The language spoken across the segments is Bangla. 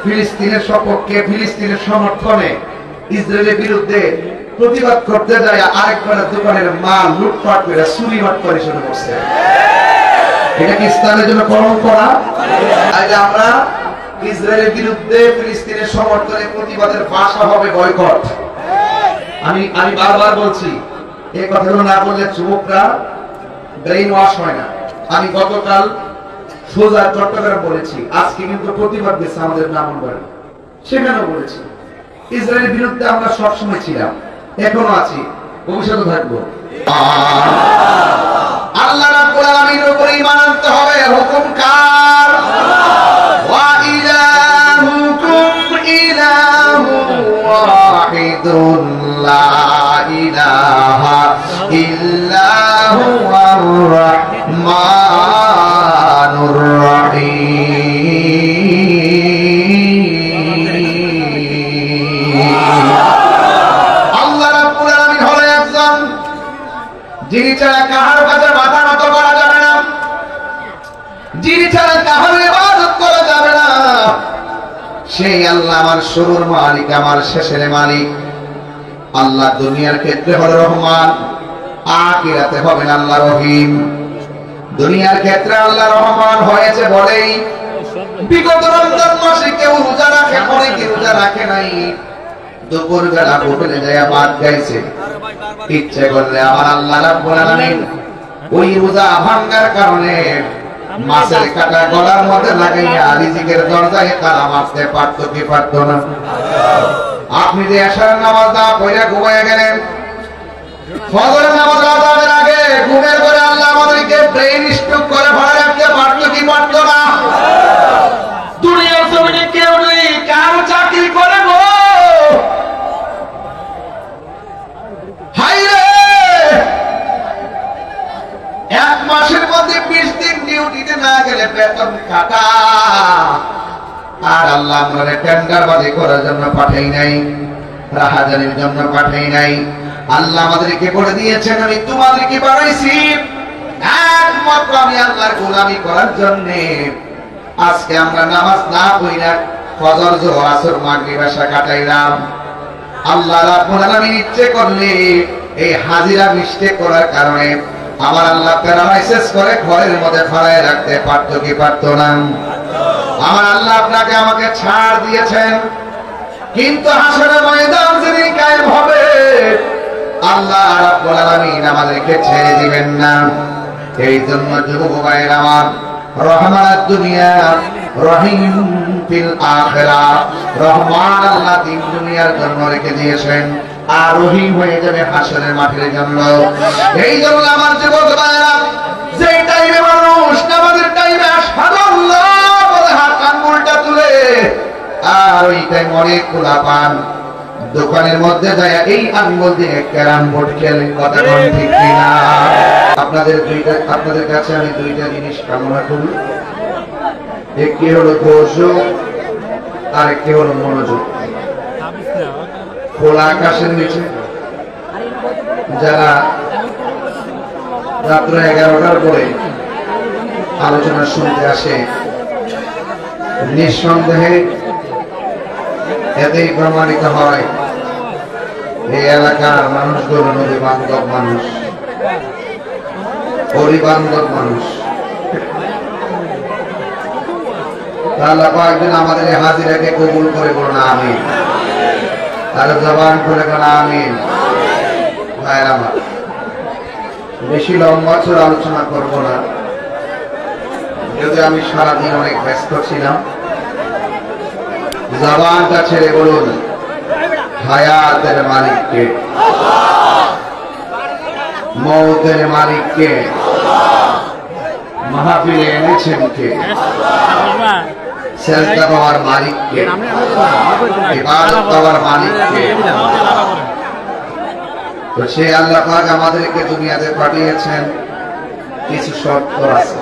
ফিলিস্তিনের সপক্ষে, ফিলিস্তিনের সমর্থনে ইসরায়েলের বিরুদ্ধে প্রতিবাদ করতে যায় আরেকজনের দোকানের মাল লুটপাট করে চুরিবাট করে শুরু করছে। এটা কি ইসলামের জন্য কলঙ্ক না? আমরা ইসরায়েলের বিরুদ্ধে ফিলিস্তিনের সমর্থনে প্রতিবাদের ভাষা হবে বয়কট। আমি বারবার বলছি, এই কথাগুলো না বললে যুবকরা ব্রেইন ওয়াশ হয় না। আমি গতকাল সোজা চট্টগ্রাম বলেছি, আজকে কিন্তু প্রতিবাদ দিচ্ছে আমাদের ব্রাহ্মণবাড়ি, সেখানেও বলেছি ইসরায়েলের বিরুদ্ধে আমরা সবসময় ছিলাম, এখনো আছি, ভবিষ্যতে থাকবো। আল্লাহ রাব্বুল আলামিনের উপর ঈমান আনতে হবে। হুকুম কার? ওয়া ইলাহুকুম ইলাহুন ওয়াহিদুন লা ইলাহা ইল্লা হুয়ার রাহমানুর রহিম। আল্লাহ রাব্বুল আলামিন হলো একজন, যিনি ছাড়া কাহার কাছে মাথা নত করা যাবে না, যিনি ছাড়া কাহার ইবাদত করা যাবে না। সেই আল্লাহ আমার শুরুর মালিক, আমার শেষের মালিক। আল্লাহ দুনিয়ার ক্ষেত্রে হলো রহমান, আখিরাতে হবেন আল্লাহ রহিম। দুনিয়ার ক্ষেত্রে আল্লাহ রহমান হয়েছে বলেই বিগত রমজান মাসে কেউ রোজা রাখে, অনেকে রোজা রাখে নাই, দুপুর বেলা হোটেলে যায় ভাত খাইছে। ইচ্ছে করলে আমার আল্লাহ রাব্বুল আলামিন ওই রোজা ভাঙার কারণে মাছের কাটা গলার মধ্যে লাগাইয়া রিজিকের দরজায় তালা মারতে পারতো কি পারতো না? আপনি যে এশার নামাজ না পড়ে ঘুমিয়ে গেলেন, ফজরের নামাজ আদানের আগে ঘুমের পরে আল্লাহ আমাদেরকে ব্রেইন স্ট্রোক করে ভরা রাখতে পারতো কি পারতো না? দুনিয়ার জমিনে কেউ নেই কার চাকরি করে গো, এক মাসের মধ্যে 20 দিন ডিউটিতে না গেলে বেতন কাটা। আর আল্লাহ আমাদের টেন্ডারবাজি করার জন্য পাঠাই নাই, রাহাজানির জন্য পাঠাই নাই। আল্লাহ আমাদেরকে বলে দিয়েছেন, আমি তোমাদেরকে বানাইছি একমাত্র আমি আল্লাহর গোলামি করার জন্য। আজকে আমরা নামাজ না পড়িনা ফজর, যোহর, আসর, মাগরিব, এশা কাটাইলাম। আল্লাহ রাব্বুল আলামিন ইচ্ছে করলে এই হাজিরা মিস্টেক করার কারণে আমার আল্লাহ প্যারালাইসিস করে ঘরের মধ্যে ফালায় রাখতে পারতো কি পারতো না? আমার আল্লাহ আপনাকে আমাকে ছাড় দিয়েছেন, কিন্তু হাসরের ময়দান যেদিন কায়েম হবে আল্লাহ রাব্বুল আলামিন আমাদেরকে ছেড়ে দিবেন না। এই জন্য যুবক ভাইয়েরা আমার, রহমাত দুনিয়া রহিম ফিল আখিরাহ, রহমান আল্লাহ দিন দুনিয়ার জন্য রেখে দিয়েছেন, আর রহিম হয়ে যাবে হাসরের মাঠের জন্য। এই জন্য আমার যুবক ভাইয়েরা, যেই টাইমে মানুষ নামাজের টাইমে আশহাদু আল্লাহ বলে হাত আঙ্গুলটা তুলে, আর ওই টাইম অনেক খোলা পান দোকানের মধ্যে যায় এই আঙ্গুল দিয়ে ক্যারাম বোর্ড খেলে, কথা বলেন ঠিক কিনা? আপনাদের কাছে আমি দুইটা জিনিস কামনা করি, একটি হলো ধৈর্য, আর একটি হলো মনোযোগ। খোলা আকাশের নিচে যারা রাত্র 11টার পরে আলোচনা শুনতে আসে, নিঃসন্দেহে এতেই প্রমাণিত হয় এই এলাকার মানুষগুলো নদী বান্ধব মানুষ, পরিবান্ধব মানুষ। আল্লাহ একদিন আমাদের এই হাজিরাকে কবুল করে বলুন আমিন, আর জবান করে বলুন আমিন। ভাইয়ের আমার, বেশি লম্বা চড় আলোচনা করবো না, যদি আমি সারাদিন অনেক ব্যস্ত ছিলাম। জবানটা ছেড়ে বলুন হায়াতের মালিককে, মওতের মালিককে, মাহফিলে এনেছেন কে? সেজদা পাওয়ার মালিককে, ইবাদত পাওয়ার মালিককে। তো সেই আল্লাহ পাক আমাদেরকে দুনিয়াতে পাঠিয়েছেন, কিছু শর্ত আছে,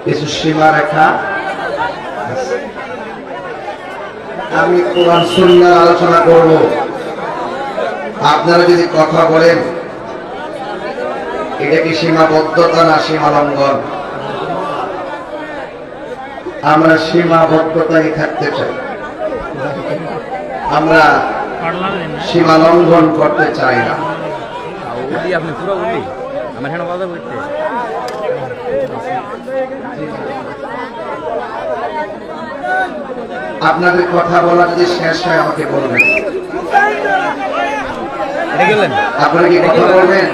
কিছু সীমারেখা আছে। আমি কোরআন সুন্নাহর আলোচনা করব, আপনারা যদি কথা বলেন এটা কি সীমাবদ্ধতা না সীমা লঙ্ঘন? আমরা সীমাবদ্ধতায় থাকতে চাই, আমরা সীমা লঙ্ঘন করতে চাই না। আপনাদের কথা বলা যদি শেষ হয় আমাকে বলবেন। আপনারা কি কথা বলবেন?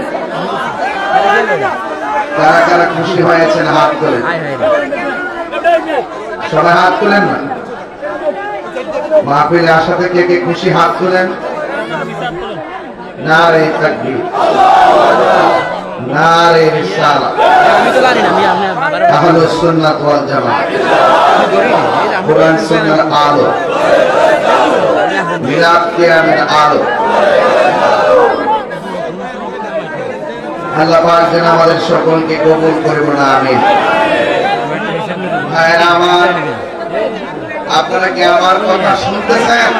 কারা কারা খুশি হয়েছেন হাত তোলেন, সবাই হাত তোলেন না। মাহফিলে আসাতে কে কে খুশি হাত তোলেন। নারে তাকবীর, নারে রিসালাত, আহলুস সুন্নাত ওয়াল জামাত, কুরআন সুন্নাহর আলো, মিলাদ কিয়ামের আলো। আল্লাহ পাক যেন আমাদের সকলকে কবুল করে বলুন আমিন। ভাইরা আমার, আপনারা কি আমার কথা শুনতেছেন?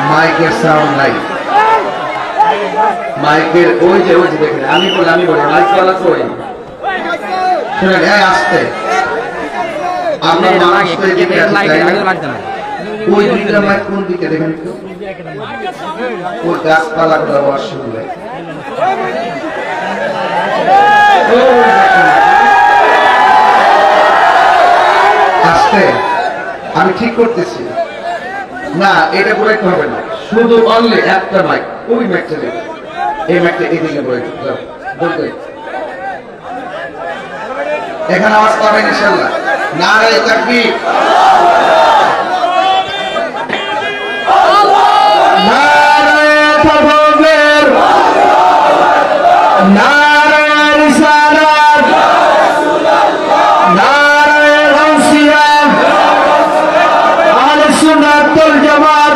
মাইকের সাউন্ড নাই, মাইকের ওই যে দেখেন, আমি বলি মাইক চালা কই শুনেন, এই আসতে আমরা মানুষ তো এদিকে আছি, ওই দুইটা মাইক কোন দিকে দেখেন একটু, ওই গাছপালা গুলো আওয়াজ শুনবে। আসতে আমি ঠিক করতেছি না, এটা বলে হবে না, শুধু অনলি একটা মাইক, ওই মাইকটা নেবে, এই মাইকটা এদিকে বলতে এখানে আওয়াজ পাবেন ইনশাআল্লাহ। নারে তাকবীর, নারে তাকবীর, নারে রিসালাত, নারে গাউসিয়া, আহলে সুন্নাত ওয়াল জামাত,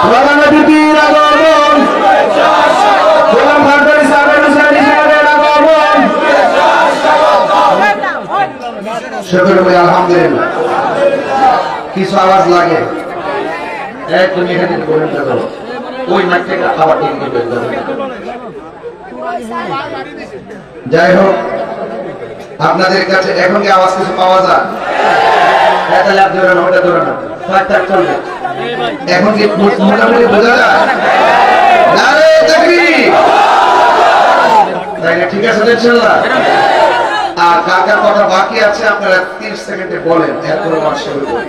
ওয়ালা নবীর আগমন, গোলাম ভান্ডারী সাহেবের সাহেবের আগমন। শুকর করি আলহামদুলিল্লাহ। কিছু আওয়াজ লাগে, তুমি এখানে বলেন তো, ওই মাঠ থেকে আবার টিকে বের হবে। যাই হোক, আপনাদের কাছে এখন কি আওয়াজ কিছু পাওয়া যায়? তাহলে আপনি ধরে না, ওটা ধরে না, থাক চলবে। এখন কি মোটামুটি বোঝা যায়? নারে তাকবীর, তাইলে ঠিক আছে ইনশাআল্লাহ। আর কার কার কথা বাকি আছে আপনারা 30 সেকেন্ডে বলেন, এরপর আমার শুরু করব।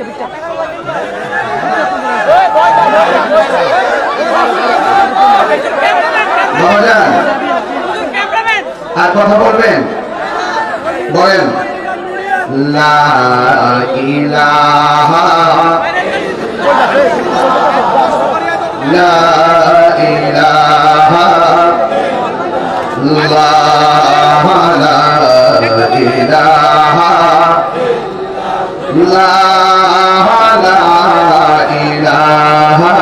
মহাজান আর কথা বলবেন, বলেন লা ইলাহা লা ইলাহা লা ইলাহা লা ইলাহা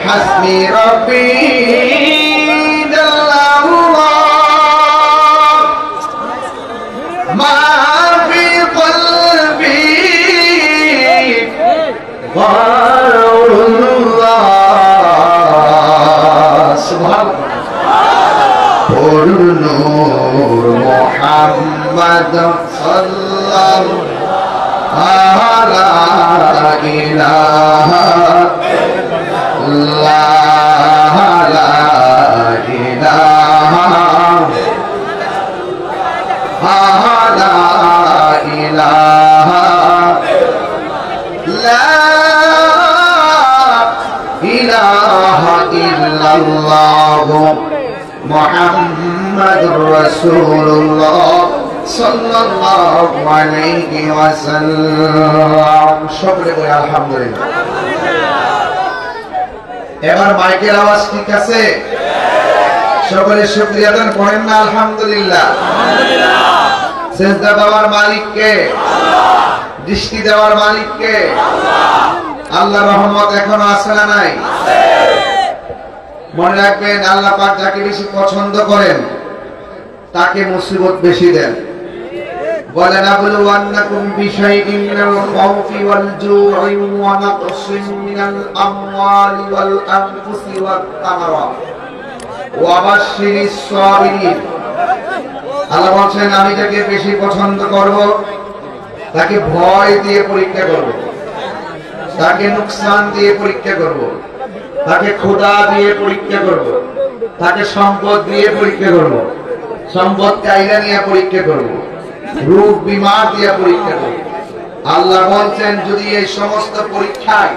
হাসবি রব্বি জাল্লাল্লাহ মা ফি কলবি গফুরুল্লাহ। সুবহানাল্লাহ। নূর মুহাম্মদ সাল্লাল্লাহু লা ইলাহা লা ইলাহা লা ইলাহা লা ইলাহা ইল্লাল্লাহ মুহাম্মাদুর রাসূলুল্লাহ সাল্লাল্লাহু আলাইহি ওয়াসাল্লাম। সকলে বলি আলহামদুলিল্লাহ। এবার মাইকের আওয়াজ ঠিক আছে? সকলে শুকরিয়া দান করেন না আলহামদুলিল্লাহ। সেজদা দেওয়ার মালিক কে? দৃষ্টি দেওয়ার মালিক কে? আল্লাহর রহমত এখনো আছে না নাই? মনে রাখবেন, আল্লাহ পাক যাকে বেশি পছন্দ করেন তাকে মুসিবত বেশি দেন। وَلَنَبْلُوَنَّكُمْ بِشَيْءٍ مِّنَ الْخَوْفِ وَالْجُوعِ وَنَقْصٍ مِّنَ الْأَمْوَالِ وَالْأَنفُسِ وَالثَّمَرَاتِ ওয়াবাশশিরিস সাবিরিন। আল্লাহ বলেন আমি যাকে বেশি পছন্দ করব তাকে ভয় দিয়ে পরীক্ষা করব, তাকে নুকসান দিয়ে পরীক্ষা করব, তাকে ক্ষুধা দিয়ে পরীক্ষা করব, তাকে সম্পদ দিয়ে পরীক্ষা করব, সম্পদ কায়দা নিয়ে পরীক্ষা করব, রোগ বিমার দিয়ে পরীক্ষা করব। আল্লাহ বলছেন যদি এই সমস্ত পরীক্ষায়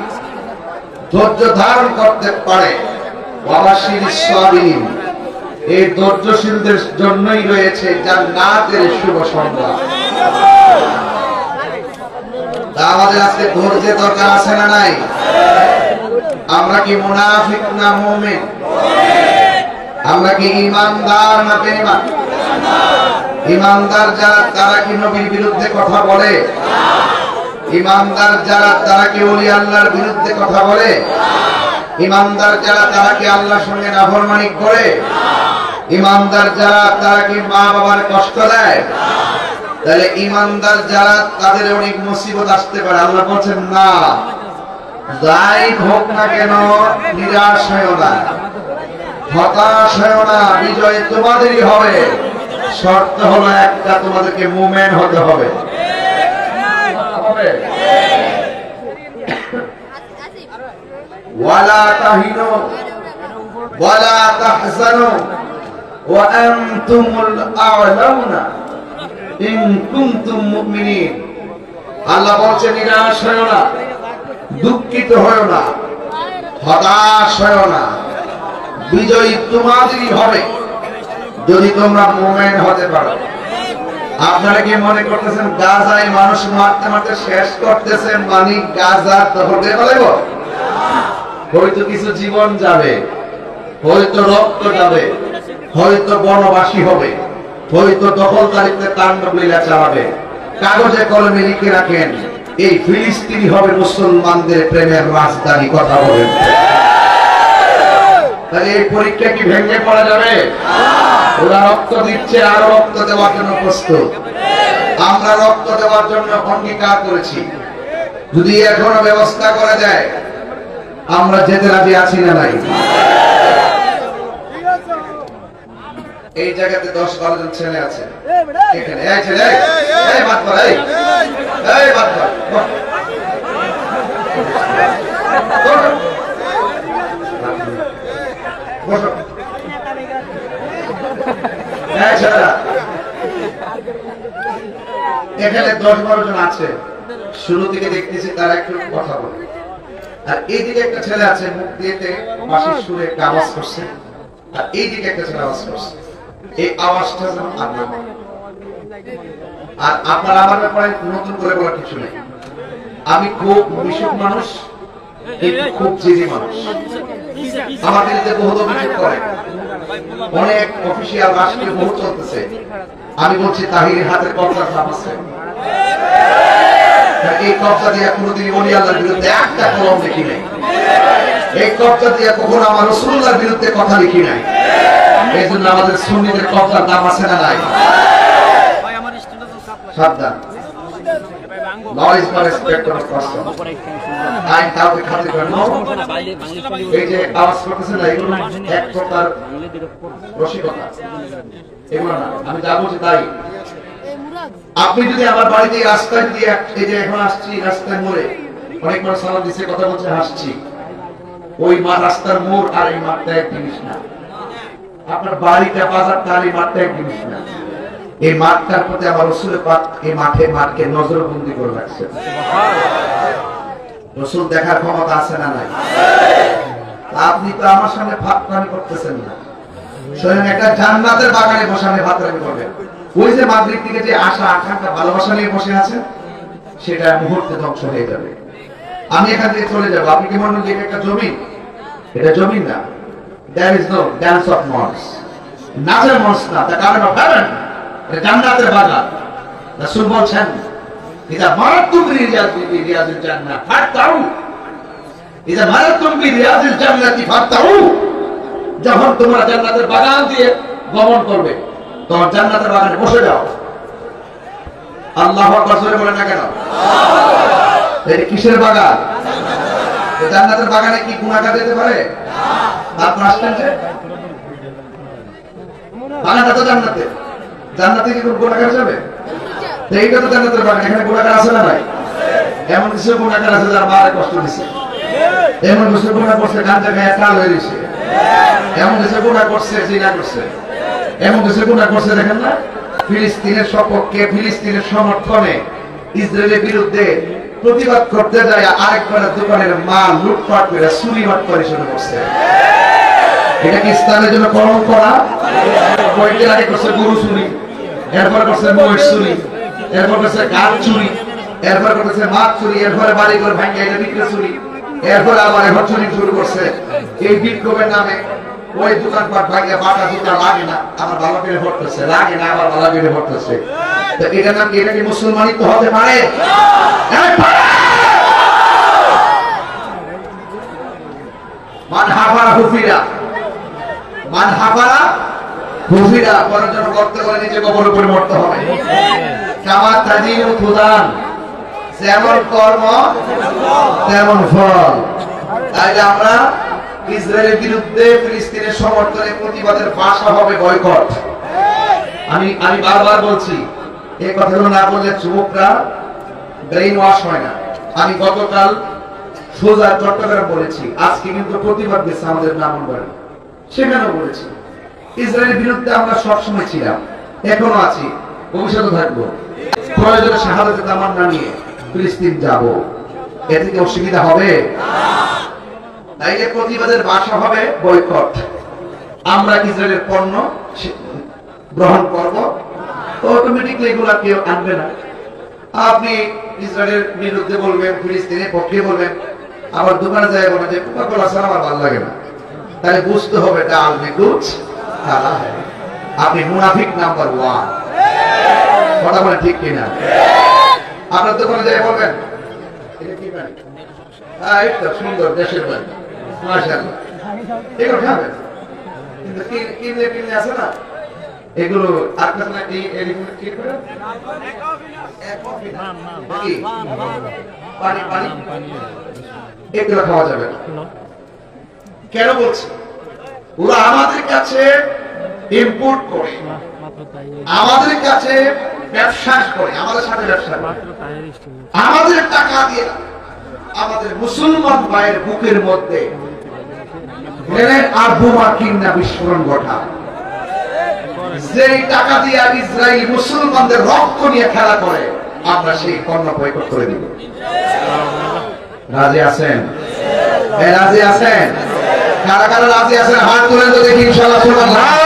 ধৈর্য ধারণ করতে পারে, ওয়াবাশশিরিস সাবিরিন, এই ধৈর্যশীলদের জন্যই রয়েছে জান্নাতের শুভ সংবাদ। আমাদের আজকে ধৈর্যের দরকার আছে না নাই? আমরা কি মুনাফিক না মুমিন? আমরা কি ইমানদার না বেঈমান? ইমানদার যারা তারা কি নবীর বিরুদ্ধে কথা বলে? ইমানদার যারা তারা কি ওলি আল্লাহর বিরুদ্ধে কথা বলে? ইমানদার যারা তারা কি আল্লাহর সঙ্গে নাফরমানি করে? ইমানদার যারা তারা কি মা বাবার কষ্ট দেয়? তাহলে ইমানদার যারা তাদের অনেক মুসিবত আসতে পারে। আল্লাহ বলছেন না, যাই হোক না কেন নিরাশ হয়ো না, হতাশ হয়ো না, বিজয় তোমাদেরই হবে। শর্ত হলো একটা, তোমাদেরকে মুমিন হতে হবে। ওয়ালা তাহিনু ওয়ালা তাহজানু ওয়া আনতুমুল আ'লাউনা ইন কুনতুম মুমিনিন। আল্লাহ বলছেন নিরাশ হয়ো না, দুঃখিত হয়ো না, হতাশ হয়ো না, বিজয়ী তোমাদেরই হবে যদি তোমরা মুমিন হতে পারো। আপনারা কি মনে করতেছেন গাজায় মানুষ মারতে মারতে শেষ করতেছেন মানে গাজা হতে পারব? হয়তো কিছু জীবন যাবে, হয়তো রক্ত যাবে, হয়তো বনবাসী হবে, হয়তো দখলদারিত্বে তাণ্ডব লীলা চালাবে। কাগজে কলমে লিখে রাখেন এই ফিলিস্তিনি হবে মুসলমানদের প্রেমের রাজধানী। কথা বলেন, তাহলে এই পরীক্ষা কি ভেঙে পড়া যাবে? ওরা রক্ত দিচ্ছে, আরো রক্ত দেওয়ার জন্য প্রস্তুত। আমরা রক্ত দেওয়ার জন্য অঙ্গীকার করেছি, যদি এখনো ব্যবস্থা করে দেয় আমরা যেতে রাজি আছি না নাই? এই জায়গাতে 10-12 জন ছেলে আছে এখানে। এই ছেলে, এই বাদ কর, এই বাদ কর, বসো। এখানে 10-12 জন আছে, শুরু থেকে দেখতেছি তারা একটু কথা বলে। আর এইদিকে একটা ছেলে আছে মুখ দিয়ে বাঁশির সুরে আওয়াজ করছে, আর এইদিকে একটা ছেলে আওয়াজ করছে। এই আওয়াজটা যেন আর আপনার আমার ব্যাপারে নতুন করে বলার কিছু নেই। আমি খুব মিশুক মানুষ, খুব জেদি মানুষ। আমার বিরুদ্ধে বহু অভিযোগ করে, অনেক অফিসিয়াল রাষ্ট্রীয় বহু চলতেছে। আমি বলছি তাহিরের হাতের কবজার নাম আছে, এই কবজা দিয়ে কোনোদিন ওলি আল্লাহর বিরুদ্ধে একটা কলম লিখি নাই। এই কবজা দিয়ে কখনো আমার রাসূলুল্লাহর বিরুদ্ধে কথা লিখি নাই। এই জন্য আমাদের সুন্নিদের কবজার নাম আছে না নাই? সাবধান, knowledge for respect of person, আইন কাউকে খাতির করে না। এই যে আওয়াজ করতেছে না, এগুলো এক প্রকার রসিকতা, এগুলো না। আমি যা বলছি তাই। আপনি যদি আমার বাড়িতে রাস্তায় দিয়ে, এই যে এখন আসছি রাস্তায় মোড়ে, অনেক মানুষ সালাম দিচ্ছে, কথা বলছে, হাসছি, ওই রাস্তার মোড় আর এই মাঠটা এক জিনিস না। আপনার বাড়িটা বাজারটা আর এই মাঠটা এক জিনিস না। এই মাঠটার প্রতি আমার রাসূলের পাক এই মাঠকে নজরবন্দি করে রাখছে। রাসূল দেখার ক্ষমতা আছে না নাই? আপনি তো আমার সামনে ফাতরামি করতেছেন না, স্বয়ং একটা জান্নাতের বাগানে বসানে ফাতরামি করবেন। ওই যে মাগরিব থেকে যে আশা আকাঙ্ক্ষা ভালোবাসা নিয়ে বসে আছেন, সেটা মুহূর্তে ধ্বংস হয়ে যাবে। আমি এখান থেকে চলে যাবো, আপনি কি মনে করেন যে একটা জমি? এটা জমি না। There is no dance of mosques, নাচের মঞ্চ না, the garden of heaven, এটা জান্নাতের বাগান। রাসূল বলছেন, ইদা মারাতুম রিয়াজিল জান্নাহ ফাতাউ, ইদা মারাতুম রিয়াজিল জান্নাতি ফাতাউ, যখন তোমরা জান্নাতের বাগান দিয়ে গমন করবে, তোমার জান্নাতের বাগানে বসে যাও। আল্লাহু আকবার জোরে বলেন না কেন? এটা কিসের বাগান? জান্নাতের বাগানে কি গুনাহ কাটতে পারে? তারপর আসছেন যে বাগানটা তো জান্নাতে, জান্নাতে কি কোনো গুণাগার যাবে? এইটা তো জান্নাতের বাগান, এখানে গুণাগার আছে না নাই? এমন কিছু গুণাগার আছে যার মারে কষ্ট দিছে, এমন কিছু গুণা করছে গাঁজা খায় কাল হয়ে গেছে, এমন কিছু গুণা করছে জিনা করছে, এমন কিছু গুণা করছে দেখেন না, ফিলিস্তিনের সপক্ষে ফিলিস্তিনের সমর্থনে ইসরায়েলের বিরুদ্ধে প্রতিবাদ করতে যায় আরেকবার দোকানের মাল লুটপাট করে চুরিবাট করে শুরু করছে। এটা কি ইসলামের জন্য কলঙ্ক না? কয়েকদিন আগে করছে গরু চুরি, এরপর করছে মহিষ চুরি, এরপর করছে গাছ চুরি, এরপর করছে মাছ চুরি, এরপরে বাড়ি ঘর ভাঙিয়ে এটা বিক্রি চুরি, এরপরে আবার এখন চুরি শুরু করছে। এই বিক্ষোভের নামে ওই দোকানপাট ভাঙিয়ে বাটা জুতা লাগে না আবার ভালো করে ভরতেছে, লাগে না আবার ভালো করে ভরতেছে। তো এটার নাম এটা কি মুসলমানিত্ব হতে পারে? মান হাফারা হুফিরা, মান হাফারা হুফিরা করার জন্য করতে করে নিজে কবরের উপরে মরতে হবে। কামা তাজিন খুদান, যেমন কর্ম তেমন ফল। তাইলে আমরা ইসরায়েলের বিরুদ্ধে ফিলিস্তিনের সমর্থনে প্রতিবাদের ভাষা হবে বয়কট। আমি বারবার বলছি, এই কথাগুলো না বললে যুবকরা ব্রেইন ওয়াশ হয় না। আমি গতকাল সোজা চট্টগ্রাম বলেছি, আজকে কিন্তু প্রতিবাদ দিচ্ছে আমাদের ব্রাহ্মণবাড়ি, সেখানেও বলেছি ইসরায়েলের বিরুদ্ধে আমরা সবসময় ছিলাম, এখনো আছি, ভবিষ্যতে থাকবো। প্রয়োজনে শাহাদাতের তামান্না নিয়ে ফিলিস্তিন যাব, এতে কি অসুবিধা হবে? তাইলে প্রতিবাদের ভাষা হবে বয়কট। আমরা ইসরায়েলের পণ্য গ্রহণ করব, অটোমেটিকলি এগুলা কেউ আনবে না। আপনি ইসরায়েলের বিরুদ্ধে বলবেন, ফিলিস্তিনের পক্ষে বলবেন, আবার দোকানে যায় বলেন যে কোকা-কোলা ছাড়া আমার ভালো লাগে না, তাহলে বুঝতে হবে ডাল মে কুছ কালা হ্যায়। আপনি মুনাফিক নাম্বার 1। কথা বলে ঠিক কিনা? আপনার দোকানে যায় বলবেন এটা কি বাড়ি? হ্যাঁ, এটা সুন্দর দেশের বাড়ি, মাশাআল্লাহ, এগুলো খাবেন। কিন্তু কিনে আছে না এগুলো আর কাছে না, এই ঠিক করে পানি পানি এগুলো খাওয়া যাবে না। কেন বলছি? ওরা আমাদের কাছে ইম্পোর্ট করে, আমাদের কাছে ব্যবসা করে, আমাদের সাথে ব্যবসা করে, আমাদের টাকা দিয়ে আমাদের মুসলমান ভাইয়ের বুকের মধ্যে গ্রেনেড আর বোমা কিনা বিস্ফোরণ ঘটায়। যেই টাকা দিয়ে ইসরায়েল মুসলমানদের রক্ত নিয়ে খেলা করে, আমরা সেই পণ্য বয়কট করে দিব। রাজি আছেন? রাজি আছেন? কারা কারা রাজি আছেন হাত তুলেন তো দেখি, ইনশাআল্লাহ। সুবহানাল্লাহ।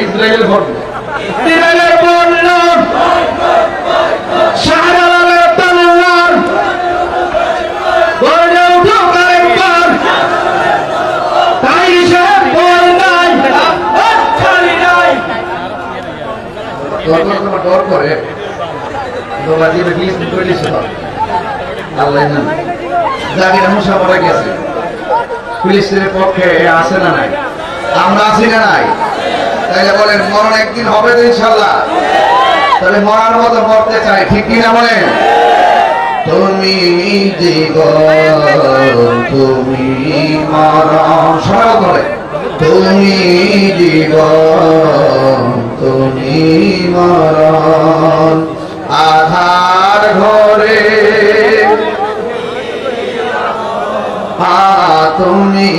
ইসরায়েলের পণ্য, ইসরায়েলের পণ্য, শাহজালালের তলোয়ার, গর্জে উঠো আরেকবার, তাই সব বল নাই, ছাড়ি নাই। তোমার ডর করে তোমার জীবে কি কইলিস আল্লাহ জানেন। জাগিরা মুসা পড়ে গেছে, ফিলিস্তিনের পক্ষে আছে না নাই? আমরা আছি না নাই? তাইলে বলেন মরণ একদিন হবে তো ইনশাআল্লাহ। তাহলে মরার মতো মরতে চাই, ঠিক কিনা বলেন? তুমি জীবন তুমি মরণ, সবাই বলে তুমি জীবন তুমি মরণ, আধার ঘরে তুমি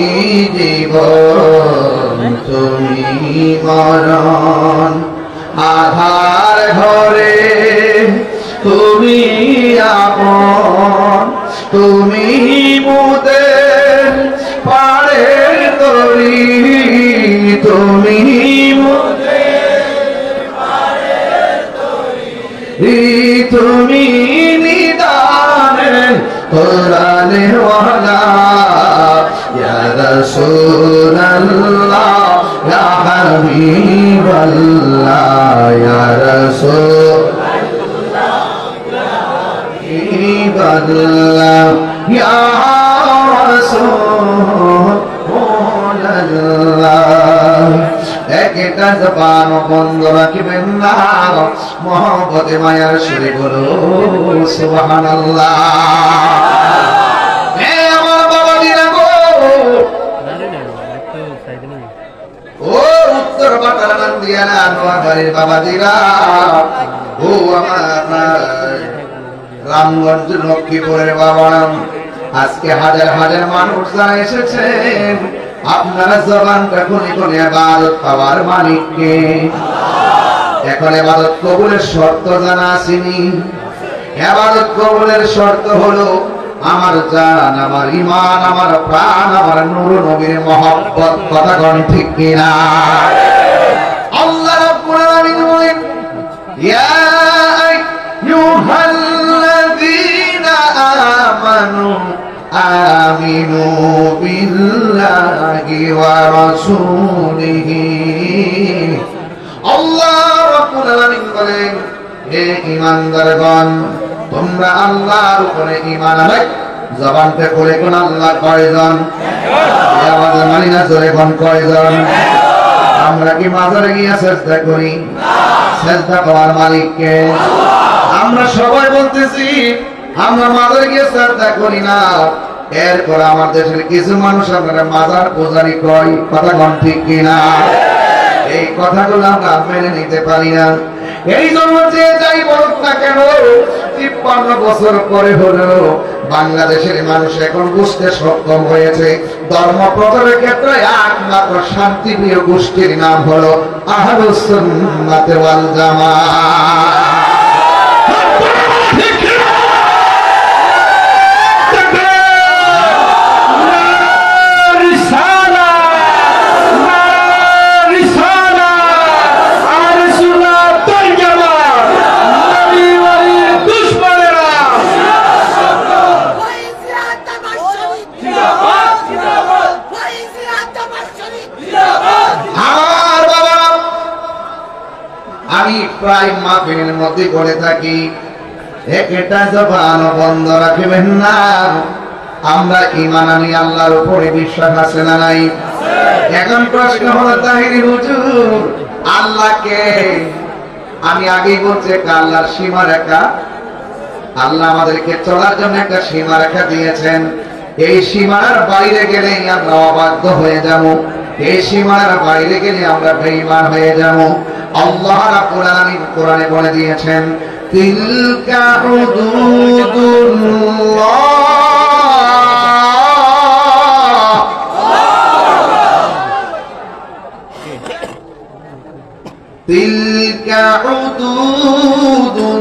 জীবন তুমি মরণ, আধার ঘরে তুমি আপন, তুমি মুদের পাড়ের তরি, তুমি মুদের পাড়ের তরি, তুমি নিদানে কোরআনে ওয়ালা, ইয়া রাসূলুল্লাহ ইয়া হাবিবাল্লাহ, ইয়া রাসূলুল্লাহ ইয়া ইল্লাল্লাহ ইয়া রাসূলুল্লাহ একটা জবান বন্ধ রাখবেন না মহব্বতে মায়ার সুরে বলো সুবহানাল্লাহ হে আমার বাবা দিনা গো ও উত্তর বাটার নন্দিয়ানা নোয়াখালীর বাবা দিরা ও আমার রামগঞ্জ লক্ষ্মীপুরের বাবা আজকে হাজার হাজার মানুষ যারা এসেছেন আপনারা জবানটা খুলে খুলে ইবাদত পাওয়ার মালিককে এখন ইবাদত কবুলের শর্ত জানা আসেনি ইবাদত কবুলের শর্ত হলো আমার জান আমার ঈমান আমার প্রাণ আমার নূর নবীর মহব্বত কথা কোন ঠিক কিনা আল্লাহ রাব্বুল আলামিন বলেন ইয়া আইয়ুহাল্লাযীনা আমানু আমিনু বিল্লাহি ওয়া রাসূলিহি আল্লাহ রাব্বুল আলামিন বলেন হে ঈমানদারগণ তোমরা আল্লাহর উপরে ঈমান আনবে জবানতে করে কোন আল্লাহ কয়জন এই আমাদের মানি না জোরে কোন কয়জন আমরা কি মাজারে গিয়ে সিজদা করি না সিজদা করার মালিককে আমরা সবাই বলতেছি আমরা মাজারে গিয়ে সিজদা করি না এরপর আমার দেশের কিছু মানুষ আমরা মাজার পূজারি কয় কথা কোন ঠিক কিনা এই কথাগুলো আমরা মেনে নিতে পারি না এই জন্য যে যাই বলুক না কেন 53 বছর পরে হলেও বাংলাদেশের মানুষ এখন বুঝতে সক্ষম হয়েছে ধর্ম প্রচারের ক্ষেত্রে একমাত্র শান্তিপ্রিয় গোষ্ঠীর নাম হলো আহলুস সুন্নাত ওয়াল জামাত আমি প্রায় মাহফিলের মধ্যে করে থাকি একটা জবান বন্ধ রাখবেন না আমরা ঈমান আনি আল্লাহর উপরে বিশ্বাস আছে না নাই এখন প্রশ্ন হলো তাহিরি হুজুর আল্লাহকে আমি আগেই বলছি একটা আল্লাহর সীমারেখা আল্লাহ আমাদেরকে চলার জন্য একটা সীমারেখা দিয়েছেন এই সীমার বাইরে গেলে আমরা অবাধ্য হয়ে যাব এই সীমার বাইরে গেলে আমরা বেঈমান হয়ে যাব আল্লাহ রাব্বুল আলামিন কোরআনে বলে দিয়েছেন তিলকা হুদুদুল্লাহ তিলকা হুদুদুল্লাহ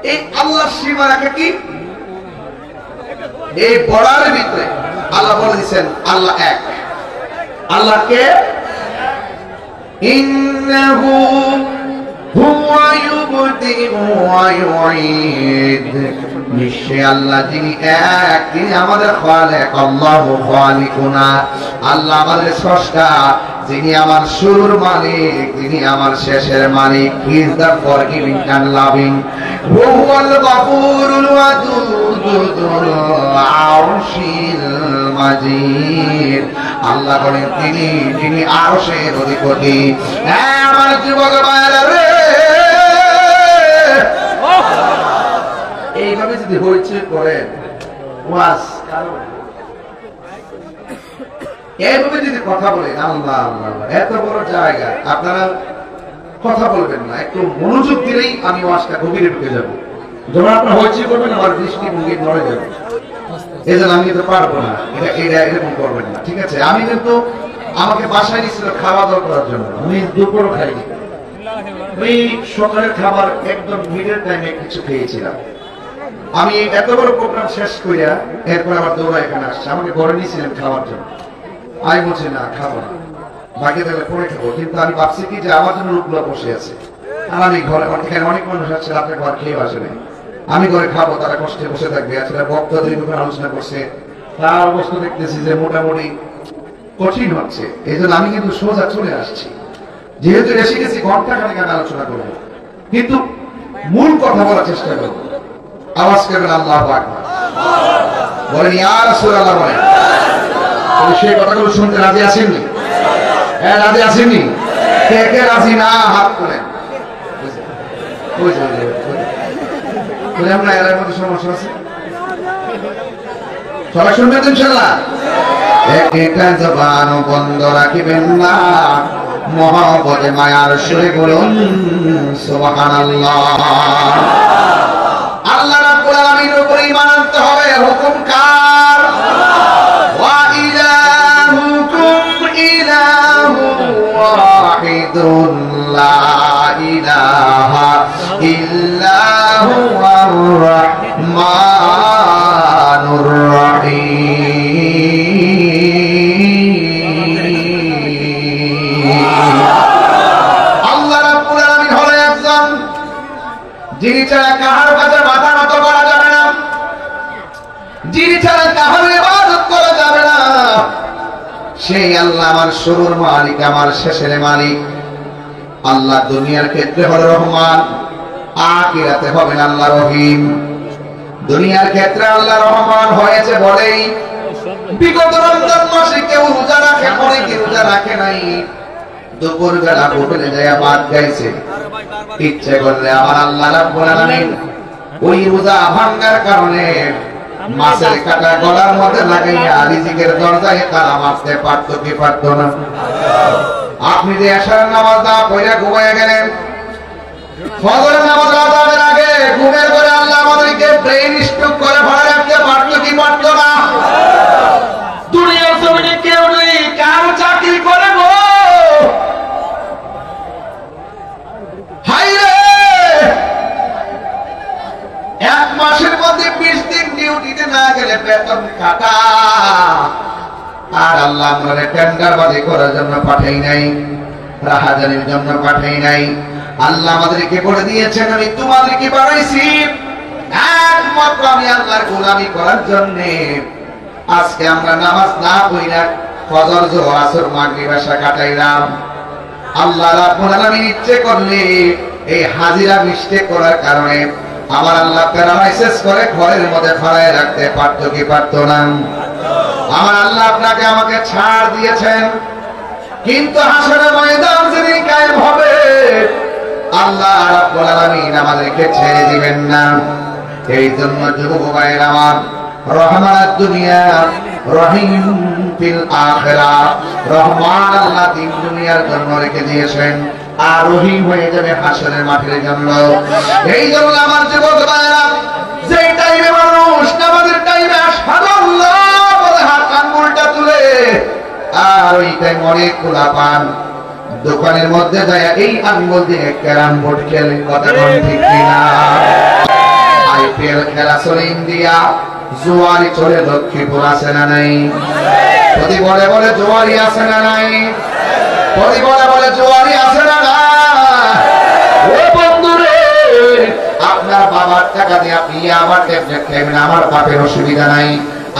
এই আল্লাহর সীমারেখা কি এই বর্ডারের ভিতরে আল্লাহ বলে দিয়েছেন আল্লাহ এক আল্লাহকে ইন্নাহু হুয়া ইউবদিউ ওয়া ইউঈদ নিশ্চয় আল্লাহ যিনি এক তিনি আমাদের খালেক আল্লাহু খালিকুনা আল্লাহ আমাদের স্রষ্টা যিনি আমার শুরুর মালিক যিনি আমার শেষের মালিক he is the forgiving and loving হুয়াল গফুরুল ওয়াদুদুল আরশিল মাজিদ আল্লাহ বলেন তিনি আরশের অধিপতি হ্যাঁ আমার যুবক ভাইরা রে এইভাবে যদি হইচই করেন ওয়াজ এইভাবে যদি কথা বলেন আল্লাহ আল্লাহ এত বড় জায়গা আপনারা কথা বলবেন না একটু মনোযোগ দিলেই আমি ওয়াজটা গভীরে ঢুকে যাব যখন আপনারা হইচই করবেন আমার দৃষ্টি ভঙ্গি নড়ে যাবে এই জন্য আমি তো পারবো না এটা এরকম করবেন না ঠিক আছে আমি কিন্তু আমাকে বাসায় নিয়েছিল খাওয়া দাওয়া করার জন্য আমি দুপুরও খাইনি ওই সকালের খাবার একদম মিডের টাইমে কিছু খেয়েছিলাম আমি এত বড় প্রোগ্রাম শেষ করিয়া এরপর আবার দৌড়া এখানে আসছে আমাকে ঘরে নিয়েছিলেন খাওয়ার জন্য আমি বলছি না খাবো না বাকি তাহলে পরে খাবো কিন্তু আমি ভাবছি কি যে আমার জন্য লোকগুলো বসে আছে আর আমি ঘরে এখানে অনেক মানুষ আছে রাতের ঘর খেয়ে আসে নাই আমি করে খাবো, তারা কষ্টে বসে থাকবে। আসলে বক্তাদের ব্যাপারে আলোচনা করছে, তার অবস্থা দেখতেছি যে মোটামুটি কঠিন হচ্ছে। এই জন্য আমি কিন্তু সোজা চলে আসছি, যেহেতু এসে গেছি ঘন্টা খানিক আমি আলোচনা করবো, কিন্তু মূল কথা বলার চেষ্টা করবো। আওয়াজ করবেন আল্লাহু আকবার, বলেন ইয়া রাসূলুল্লাহ, বলেন। সেই কথাগুলো শুনতে রাজি আছেননি? হ্যাঁ, রাজি আছেননি? কে কে রাজি না হাত তোলেন। আমরা এর মধ্যে সমস্যা আছে, সবাই শুনবেন ইনশাআল্লাহ। একটা জবানও বন্ধ রাখিবেন না, মহব্বতে মায়ার সুরে বলুন সুবহানাল্লাহ। আল্লাহ রাব্বুল আলামিনের উপর ঈমান আনতে হবে। হুকুম কার? ওয়া ইলাহুকুম ইলাহুন ওয়াহিদুন লা ইলাহা ইল্লা হুয়ার রাহমানুর যিনি ছাড়া কাহার কাছে মাথা নত করা যাবে না, যিনি ছাড়া কাহার ইবাদত করা যাবে না, সেই আল্লাহ আমার শুরুর মালিক, আমার শেষের মালিক। আল্লাহ দুনিয়ার ক্ষেত্রে হলো রহমান, আখিরাতে হবেন আল্লাহ রহিম। দুনিয়ার ক্ষেত্রে আল্লাহ রহমান হয়েছে বলেই বিগত রমজান মাসে কেউ রোজা রাখে, অনেকে রোজা রাখে নাই। দুপুর বেলা হোটেলে যায় ভাত গাইছে, ইচ্ছে করলে আমার আল্লাহ রাব্বুল আলামিন ওই রোজা ভাঙার কারণে মাছের কাটা গলার মধ্যে লাগাইয়া রিজিকের দরজায় তালা মারতে পারতো কি পারতো না? আপনি যে এশার নামাজ না পড়ে ঘুমিয়ে গেলেন, ফজরের নামাজ আদানের আগে ঘুমের ঘরে আল্লাহ আমাদেরকে ব্রেইন স্ট্রোক করে ভরে রাখতে পারতো কি পারতো না? দুনিয়ার জমিনে কেউ নেই কার চাকরি করে গো, এক মাসের মধ্যে 20 দিন ডিউটিতে না গেলে বেতন কাটা। আর আল্লাহ আমাদের টেন্ডারবাজি করার জন্য পাঠাই নাই, রাহাজানির জন্য পাঠাই নাই। আল্লাহ আমাদেরকে বলে দিয়েছেন আমি তোমাদেরকে বানাইছি একমাত্র আমি আল্লাহর গোলামি করার জন্য। আজকে আমরা নামাজ না পড়িনা ফজর জোহর আসর মাগরিব এশা কাটাইলাম। আল্লাহ রাব্বুল আলামিন ইচ্ছে করলে এই হাজিরা মিস্টেক করার কারণে আমার আল্লাহ প্যারালাইসিস করে ঘরের মধ্যে ফেলায় রাখতে পারতো কি পারতো না? আমার আল্লাহ আপনাকে আমাকে ছাড় দিয়েছেন, কিন্তু হাসরের ময়দান যেদিন কায়েম হবে আল্লাহ রাব্বুল আলামিন আমাদেরকে ছেড়ে দিবেন না। এই জন্য যুবক ভাইরা আমার, রহমাত দুনিয়া রহিম ফিল আখিরাহ, রহমান আল্লাহ দিন দুনিয়ার জন্য রেখে দিয়েছেন, আর রহিম হয়ে যাবে হাসরের মাঠের জন্য। এই জন্য আমার যুবক ভাইরা, যে টাইমে মানুষ নামাজের টাইমে আশহাদু আল্লাহ বলে হাত আঙ্গুলটা তুলে, আর ওই টাইম অনেক খোলা পান দোকানের মধ্যে যায় এই আঙ্গুল দিয়ে ক্যারাম বোর্ড খেলে, কথা বলেন ঠিক কিনা? আইপিএল খেলা চলে ইন্ডিয়া, জুয়ারি চলে লক্ষ্মীপুর, আছে না নাই? প্রতি বলে বলে জুয়ারি আছে না নাই? প্রতি বলে বলে জুয়ারি আছে না না? ও বন্ধুরে, আপনার বাবার টাকা দিয়ে আপনি আমার ট্যাবলেট খাবেন, আমার বাপের অসুবিধা নাই।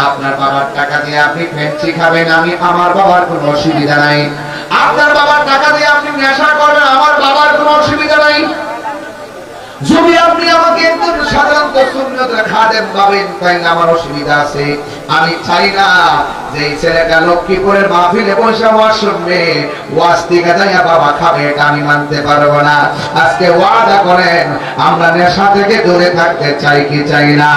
আপনার বাবার টাকা দিয়ে আপনি ফেন্সি খাবেন, আমি আমার বাবার কোনো অসুবিধা নাই। আপনার বাবার টাকা দিয়ে আপনি নেশা করবেন, আমার বাবার কোনো অসুবিধা নাই। যদি আপনি আমাকে একদম সাধারণত সুন্নতের খাদেম ভাবেন তাইলে আমার অসুবিধা আছে। আমি চাই না যে এই ছেলেটা লক্ষ্মীপুরের মাহফিলে বসে ওয়াজ শুনবে, ওয়াজ থেকে যাইয়া বাবা খাবে, এটা আমি মানতে পারবো না। আজকে ওয়াদা করেন আমরা নেশা থেকে দূরে থাকতে চাই কি চাই না?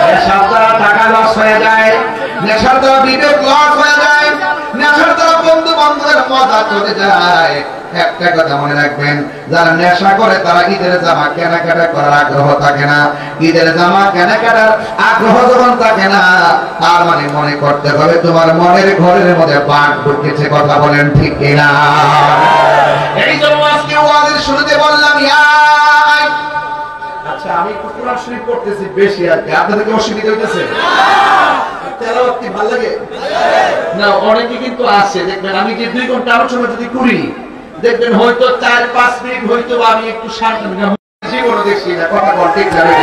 নেশার দ্বারা টাকা লস হয়ে যায়, নেশার দ্বারা বিবেক লস হয়ে যায়, নেশার দ্বারা বন্ধু বান্ধবের মজা চলে যায়। একটা কথা মনে রাখবেন, যারা নেশা করে তারা ঈদের জামা কেনাকাটা করার আগ্রহ থাকে না। ঈদের জামা কেনাকাটার আগ্রহ যখন থাকে না, তার মানে মনে করতে হবে তোমার মনের ঘরের মধ্যে বাঘ ঢুকেছে, কথা বলেন ঠিক কিনা? এই জন্য আজকে ওয়াজের শুরুতে বললাম আচ্ছা আমি কোরআন শরীফ পড়তেছি বেশি, আর আপনাদের কি অসুবিধা হইতেছে? তেলাওয়াত কি ভালো লাগে না? অনেকে কিন্তু আছে দেখবেন, আমি যে 2 ঘন্টা আলোচনা যদি করি দেখবেন হয়তো 4-5 মিনিট হয়তো আমি একটু শান্ত জীবনও দেখছি না, কথা বল ঠিক যাবে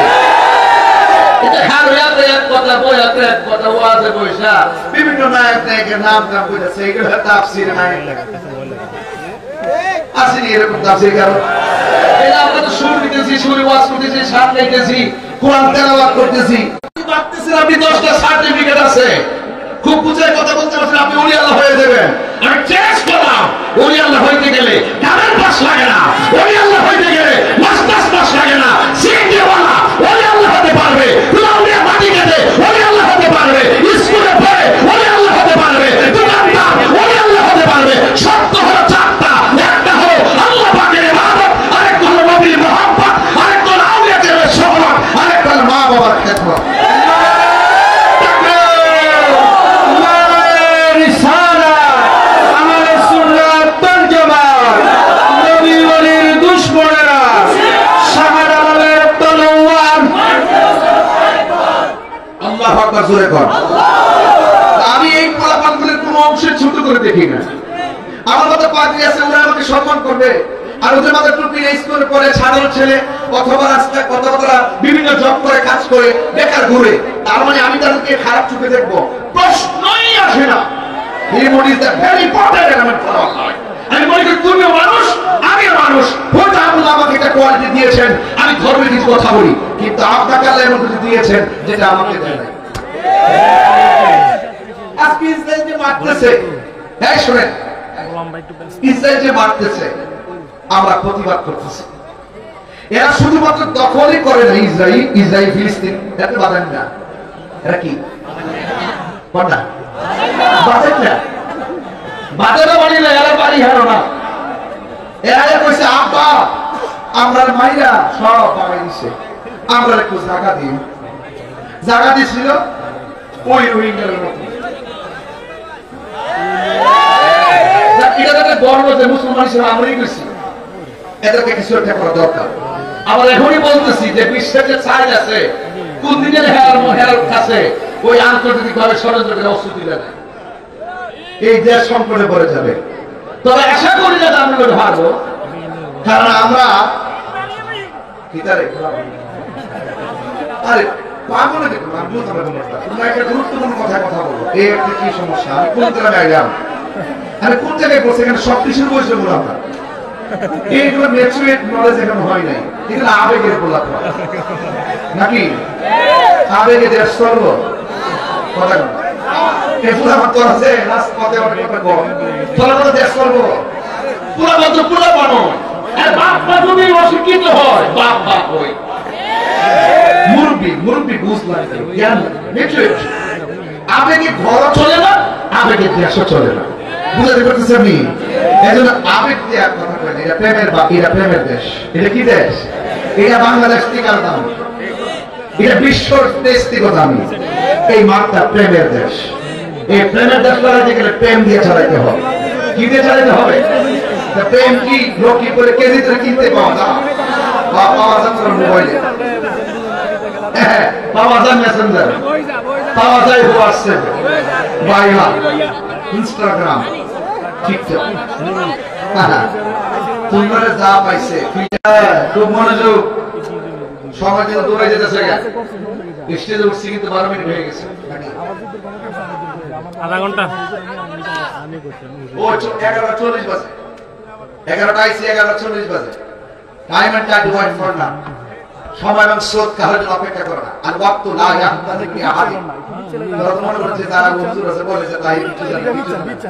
বিভিন্ন নায়ক নায়কের নাম নাম বলেছে, এগুলো তাফসীর নায়ক আসেনি এরকম তাফসীর। কারণ আমরা তো সুর দিতেছি, সুরে ওয়াজ করতেছি, সাত গাইতেছি, কোরআন তেলাওয়াত করতেছি, আপনি 10টা সার্টিফিকেট আছে, খুব বুঝায় কথা বলতে পারছেন, আপনি ওলি আল্লাহ হয়ে যাবেন। আমি চেষ্টা করলাম, ওলি আল্লাহ হইতে গেলে কামের পাস লাগে না, ওলি আল্লাহ হইতে গেলে মাস্টার্স পাস লাগে না, সিএনজিওয়ালা ওলি আল্লাহ হতে পারবে, লাউলিয়া মাটি কেটে ওলি আল্লাহ হতে পারবে, স্কুলে পড়ে ওলি আল্লাহ হতে পারবে, দোকানদার ওলি আল্লাহ হতে পারবে। সত্য হলো চারটা, একটা হলো আল্লাহ পাকের ইবাদত, আরেকটা হলো নবীর মুহাব্বত, আরেকটা হলো আউলিয়া কেরামের সুহবত, আরেকটা হলো মা বাবার খেদমত। আমি এই ফলাফলগুলির কোন অংশে ছোট করে দেখি না। আমার মতো পাত্রী আছে, ওরা আমাকে সম্মান করবে, আর ওদের মাথায় টুপি স্কুলে পড়ে সাধারণ ছেলে, অথবা রাস্তায় কথা বিভিন্ন জব করে কাজ করে বেকার ঘুরে, তার মানে আমি তাদেরকে খারাপ চোখে দেখবো? প্রশ্নই আসে না। আমি মনে করি তুমিও মানুষ, আমিও মানুষ, হয়তো আল্লাহ আমাকে একটা কোয়ালিটি দিয়েছেন, আমি ধর্মের কিছু কথা বলি, কিন্তু আপনাকে আল্লাহ এমন কিছু দিয়েছেন যেটা আমাকে দেয় নাই। আজকে ইসরায়েল যে মারতেছে, হ্যাঁ শুনেন, ইসরায়েল যে মারতেছে, আমরা প্রতিবাদ করতেছি। এরা শুধুমাত্র দখলই করে না, ইসরায়েল ফিলিস্তিন, এত বাধেন না। এরা কি বাধা বাধেন না, বাধেরও বাড়ি না, এরা বাড়ি হারো না। এরা কইছে আব্বা আমরা মাইরা সব বাগাই দিছে, আমরা একটু জায়গা দিই, জায়গা দিছিল ওই রোহিঙ্গার মতো। এটা তাদের গর্ব যে মুসলমান হিসেবে আমরাই করছি, এদেরকে কিছু একটা করা দরকার। আবার এখনই বলতেছি যে বিশ্বের যে চাইল আছে, কোন দিনের হেরার কাছে ওই আন্তর্জাতিক ভাবে ষড়যন্ত্র করে অস্ত্র তুলে দেয়, এই দেশ সংকটে পড়ে যাবে। তবে আশা করি না আমরা হারবো, কারণ আমরা আরে পাগলে দেখুন, তোমরা একটা গুরুত্বপূর্ণ কথা বলো। এই একটা কি সমস্যা, আমি কোন জায়গায় আইলাম, আমি কোন জায়গায় বলছি, এখানে সবকিছুর বয়সে বলো আমরা, এইগুলো ম্যাচুরেট নলেজ এখন হয় নাই, এগুলো আবেগের বলা নাকি, আবেগে দেশ চলবো কথা এগুলো আমার তো আছে রাজপথে অনেক কথা কম, চলো তো দেশ চলবো পুরা বন্ধু পুরা বানো। আর বাপ মা যদি অশিক্ষিত হয়, বাপ বাপ হই মুরব্বী বুঝলাম জ্ঞান ম্যাচুরেট, আবেগে ঘর চলে না, আবেগে দেশও চলে না, বুঝাতে পারতেছি আমি। এই জন্য আবেগ দেওয়ার কথা বলেন, এটা প্রেমের এরা প্রেমের দেশ। এটা কি দেশ? এটা বাংলাদেশ থেকে আলাদা, এটা বিশ্বর দেশ থেকে দামি। এই মাঠটা প্রেমের দেশ। এই প্রেমের দেশ চালাতে গেলে প্রেম দিয়ে চালাতে হবে। কি দিয়ে চালাতে হবে? প্রেম কি লোক কি করে কেজিতে কিনতে পাওয়া যায়? পাওয়া যায় মোবাইলে, পাওয়া যায় মেসেঞ্জার, পাওয়া যায় হোয়াটসঅ্যাপ, বাইরা, ইনস্টাগ্রাম, টিকটক, তোমরা যা পাইছে খুব মনোযোগ, সময় কিন্তু দৌড়ে যেতেছে, স্টেজে উঠছি কিন্তু 12 মিনিট হয়ে গেছে, আধা ঘন্টা। ও 11:40 বাজে, 11টা আইসি 11:40 বাজে, time and time wait for না, সময় এবং স্রোত কারোর জন্য অপেক্ষা করে না। আর ওয়াক্ত লা ইয়াহতাজি কি আহাদি, তোমরা মনে করছে তারা হুজুর আছে বলেছে তাই কিছু জানে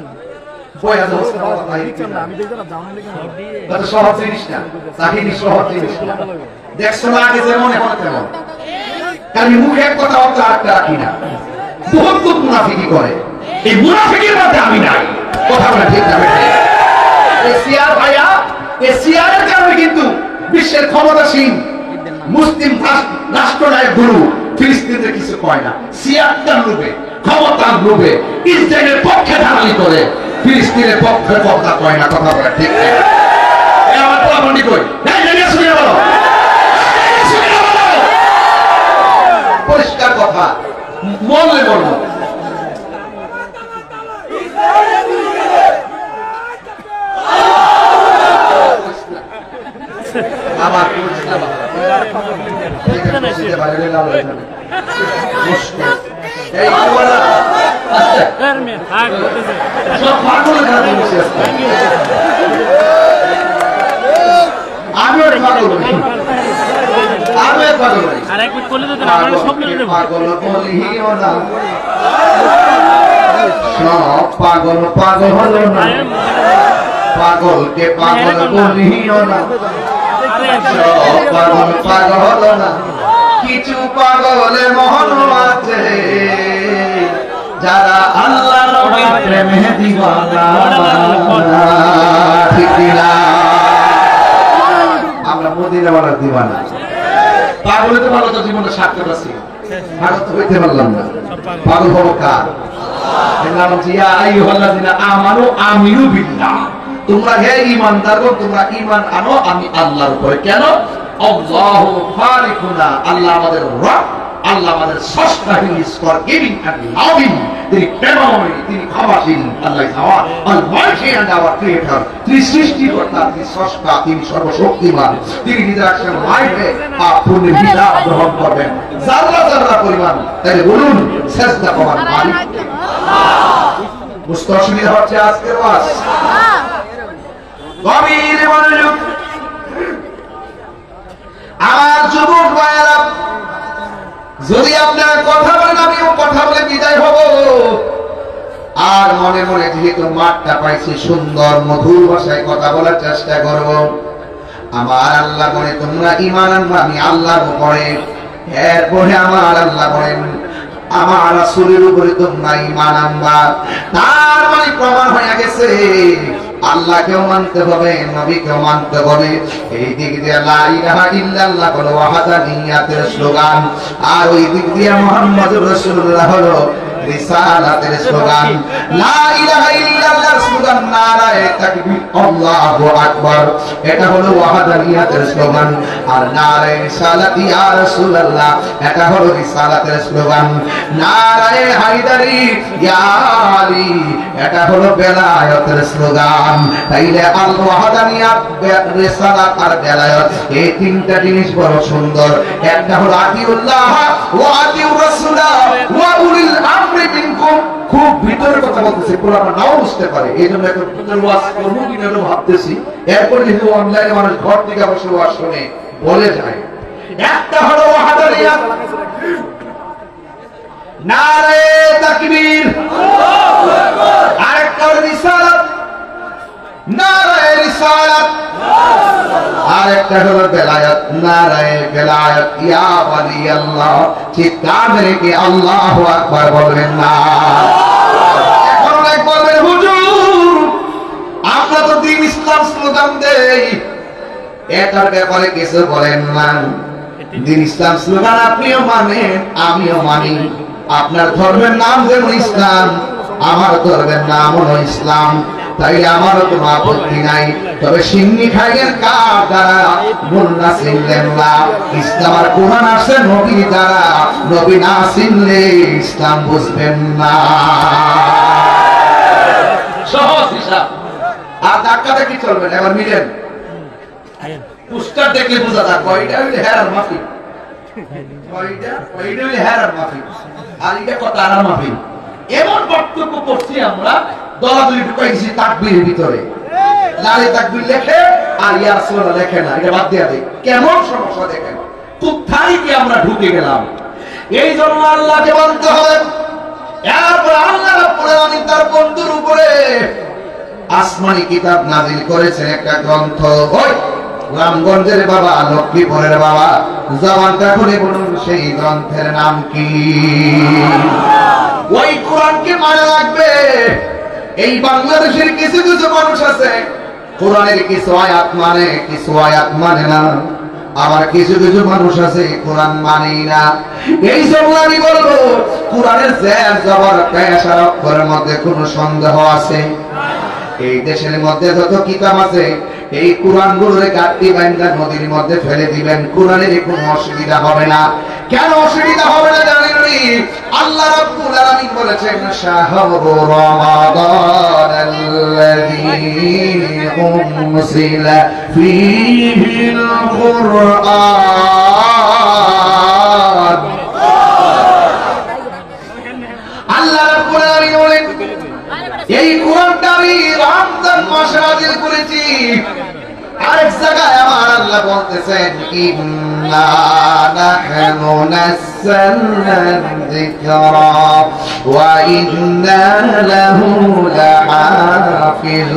না, বই আছে হোসেন আল্লাহ তাই না, আমি দেখলাম জানেন না, এটা সহজ জিনিস না, তাহিনী সহজ জিনিস না। দেখছো না আগে যেমন এখন তেমন, কারণ মুখে এক কথা অর্থ আরেকটা রাখি না, বহুত মুনাফিকি করে। এই মুনাফিকির মধ্যে আমি নাই, কথা বলে ঠিক যাবে। এশিয়ার ভাইয়া, এশিয়ার কারণে কিন্তু বিশ্বের ক্ষমতাসীন মুসলিম রাষ্ট্রনায়ক গুরু ফিলিস্তিনের কিছু কয় না, সিয়ারটার লোভে, ক্ষমতার লোভে ইসরায়েলের পক্ষে দাঁড়ালি করে, ফিলিস্তিনের পক্ষে কথা কয় না, কথা বলে ঠিক না। আমার পোলাপান্ডি কই, শুনে বলো, পরিষ্কার কথা বললে বলবো। আমার দিতে পারে লাভ হয়ে যাবে মুশকিল এই বলা আচ্ছা সব পাগল খারাপ বসে আছে আমিও পাগল আর এক মিনিট করলে তো আমরা সব মিলে দেব পাগল বলিও না সব পাগল পাগল হলো না পাগলকে পাগল বলিও না সব পাগল পাগল হলো না কিছু পাগলের মন আছে যারা আল্লাহ নবীর প্রেমে দিওয়ানা ঠিক না আমরা মদিনাওয়ালার দিওয়ানা পাগল তো ভালো তো জীবনে সার্থক আছে পাগল তো হইতে পারলাম না পাগল হবো কার আল্লাহ বলছে ইয়া আইয়ুহাল্লাযিনা আমানু আমিনু বিল্লাহ তোমরা হে ঈমানদারগণ তোমরা ঈমান আনো আমি আল্লাহর উপরে কেন আল্লাহু খালিকুনা আল্লাহ আমাদের রব আল্লাহ আমাদের স্রষ্টা he is forgiving and loving তিনি প্রেমময় তিনি ক্ষমাশীল Allah our almighty and our creator তিনি সৃষ্টিকর্তা তিনি স্রষ্টা তিনি সর্বশক্তিমান তিনি নিজের আকশন লাইফে আপনি হিসাব গ্রহণ করবেন যারা যারা পরিমাণ তাই বলুন সেজদা করার মালিক আল্লাহ বুঝতে অসুবিধা হচ্ছে আজকের ওয়াজ গভীর মনোযোগ আমার যুবক ভাইয়েরা যদি আপনারা কথা বলেন আমিও কথা বলে বিদায় হব আর মনে মনে যেহেতু মাঠটা পাইছি সুন্দর মধুর ভাষায় কথা বলার চেষ্টা করব আমার আল্লাহ বলে তোমরা ঈমান আনবা আমি আল্লাহর উপরে এরপরে আমার আল্লাহ বলেন আমার রাসূলের উপরে তোমরা ঈমান আনবা তার মানে প্রমাণ হয়ে গেছে আল্লাহকেও মানতে হবে নবীকেও মানতে হবে এই দিক দিয়ে লা ইলাহা ইল্লাল্লাহ হলো ওয়াহদানিয়াতের স্লোগান আর ওই দিক দিয়ে মুহাম্মদুর রাসূলুল্লাহ হলো রিসালাতের স্লোগান লা ইলাহা ইল্লাল্লাহর স্লোগান নারায়ে তাকবীর আল্লাহু আকবার এটা হলো ওয়াহদানিয়াতের স্লোগান আর নারায়ে রিসালাত ইয়া রাসূলুল্লাহ এটা হলো রিসালাতের স্লোগান নারায়ে হায়দারি ইয়া আলী এটা হলো বেলায়েতের স্লোগান তাইলে আল ওয়াহদানিয়াত রিসালাত আর বেলায়েত এই তিনটা জিনিস বড় সুন্দর একটা হলো আতিউল্লাহ ওয়া আতিউর রাসূলা ওয়া উলিল আমরি মিনকুম খুব ভিতরের কথা বলতেছি পুরোটা নাও বুঝতে পারে এইজন্য একটা ভিতর ওয়াজ করব কিনা ভাবতেছি এরপর যেহেতু অনলাইনে মানুষ ঘর থেকে বসে ওয়াজ শুনে বলে যায় একটা হলো ওয়াহদানিয়াত নারায়ে তাকবীর আল্লাহু আকবার আরেকটা হলো রিসালাত নারায়ে রিসালাত আরেকটা হলো বেলায়েত নারায়ে বেলায়েত ইয়া ওয়ালি আল্লাহ চিৎকার মেরে কি আল্লাহু আকবার বলবেন না এখন এক বলবেন হুজুর আমরা তো দ্বীন ইসলাম স্লোগান দেই এটার ব্যাপারে কিছু বলেন না দ্বীন ইসলাম স্লোগান আপনিও মানেন আমিও মানি আপনার ধর্মের নাম যেমন ইসলাম আমার ধর্মের নাম হলো ইসলাম তাই আমারও কোনো আপত্তি নাই তবে সিন্নি খাইলেন কার দ্বারা মোল্লা চিনলেন না ইসলাম আর কোরআন আসে নবী দ্বারা নবী না চিনলে ইসলাম বুঝবেন না সহজ হিসাব আর ধাক্কাটা কি চলবে না এবার মিলেন পুস্টার দেখলে বোঝা যায় কয়টা হইলে হেরার মাফি কয়টা হইলে হেরার মাফি আর এটা কত আরার মাফি এমন বক্তব্য করছি আমরা দলাদলি ঢুকাইছি তাকবীরের ভিতরে লালে তাকবীর লেখে আর ইয়া রাসূলুল্লাহ লেখে না এটা বাদ দিয়া দেই কেমন সমস্যা দেখেন কোথায় কি আমরা ঢুকে গেলাম এই জন্য আল্লাহকে মানতে হবে এরপর আল্লাহ রাব্বুল আলামিন তার বন্ধুর উপরে আসমানি কিতাব নাযিল করেছেন একটা গ্রন্থ ওই রামগঞ্জের বাবা লক্ষ্মীপুরের বাবা জবানটা খুলে বলুন সেই গ্রন্থের নাম কি ওই কোরআনকে মানে রাখবে এই বাংলাদেশের কিছু কিছু মানুষ আছে কোরআনের কিছু আয়াত মানে না আবার কিছু কিছু মানুষ আছে কোরআন মানেই না এই জন্য আমি বলবো কোরআনের জের জবর পেশ আর অক্ষরের মধ্যে কোনো সন্দেহ আছে এই দেশের মধ্যে যত কিতাব আছে এই কোরআনগুলোরে গাঁটটি বাইন্দা নদীর মধ্যে ফেলে দিবেন কোরআনের কোনো অসুবিধা হবে না কেন অসুবিধা হবে না জানেন আল্লাহ রাব্বুল আলামিন বলেছেন শাহরু রমাদানাল্লাযী উনজিলা ফীহিল কুরআন কোরআন। আল্লাহ রাব্বুল আলামিন বলেন এই কোরআনটা আমি রমজান মাসে নাযিল করেছি। আরেক জায়গায় আমার আল্লাহ বলতেছেন ইন্না নাহনু নাযালনা যিকরা ওয়া ইন্না লাহু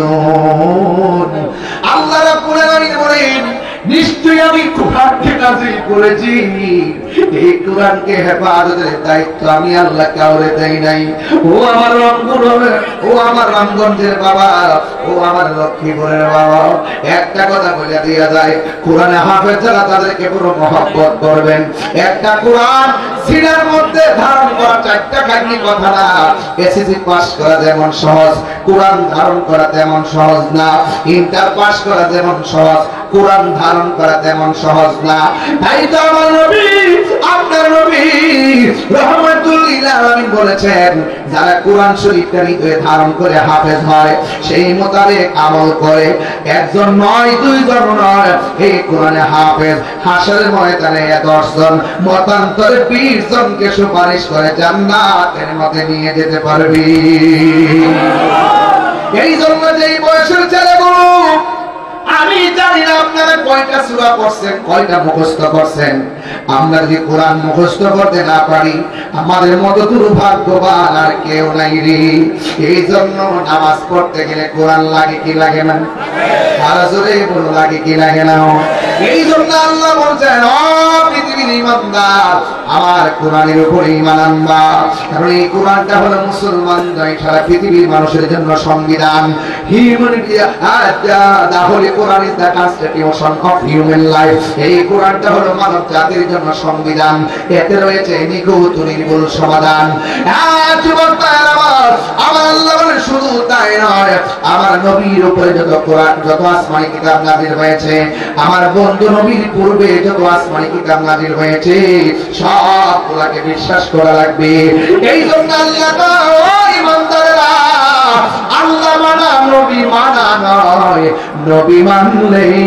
লাহাফিজুন। আল্লাহ রাব্বুল আলামিন বলেন নিশ্চয়ই আমি কোরআনকে নাযিল করেছি, এই কোরআনকে হেফাজতের দায়িত্ব আমি আল্লাহ কাউরে দেই নাই। ও আমার রংপুরের, ও আমার রামগঞ্জের বাবা, ও আমার লক্ষ্মীপুরের বাবা, একটা কথা বলে দেয়া যায়, কোরআনে হাফেজ যারা তাদেরকে পুরো মহব্বত করবেন। একটা কোরআন সিনার মধ্যে ধারণ করা চারটা খাটনি কথা না। এসএসসি পাস করা যেমন সহজ, কোরআন ধারণ করা তেমন সহজ না। ইন্টার পাস করা যেমন সহজ, কোরআন ধারণ করা তেমন সহজ না। তাই তো আমার নবী, আপনার নবী রাহমাতুল লিল আলামিন বলেছেন যারা কোরআন শরীফকে হৃদয়ে ধারণ করে হাফেজ হয়, সেই মোতাবেক আমল করে, একজন নয় দুইজন নয়, এই কোরআনে হাফেজ হাসরের ময়দানে 10 জন, মতান্তরে 20 জনকে সুপারিশ করে জান্নাতের মধ্যে নিয়ে যেতে পারবি। এই জন্য যে বয়সের ছেলেগুলো, আমি জানি না আপনারা কয়টা সূরা পড়ছেন, কয়টা মুখস্থ করছেন। আমরা যদি কোরআন মুখস্থ করতে না পারি, আমাদের মতো দুর্ভাগ্যবান আর কেউ নাই রে। এই জন্য নামাজ পড়তে গেলে কোরআন লাগে কি লাগে না? আর জোরে বলো লাগে কি লাগে না? এই জন্য আল্লাহ বলছেন ও পৃথিবীর ঈমানদার, আমার কোরআনের উপরে ঈমান আনবা। কারণ এই কোরআনটা হলো মুসলমানদের সারা পৃথিবীর মানুষের জন্য সংবিধান। Humanity the holy Quran is the constitution of human life. এই কোরআনটা হলো মানব জাতির জন্য সংবিধান। এতে রয়েছে নিখুঁত নির্ভুল সমাধান। আমার আল্লাহ বলেন শুধু তাই নয়, আমার নবীর উপরে যত কোরআন, যত আসমানি কিতাব নাযিল হয়েছে, আমার বন্ধু নবীর পূর্বে যত আসমানি কিতাব নাযিল হয়েছে, সবগুলোকে বিশ্বাস করা লাগবে। এই জন্য আল্লাহ ইমানদারেরা, আল্লাহ মানা নবী মানা নয়, নবী মানলেই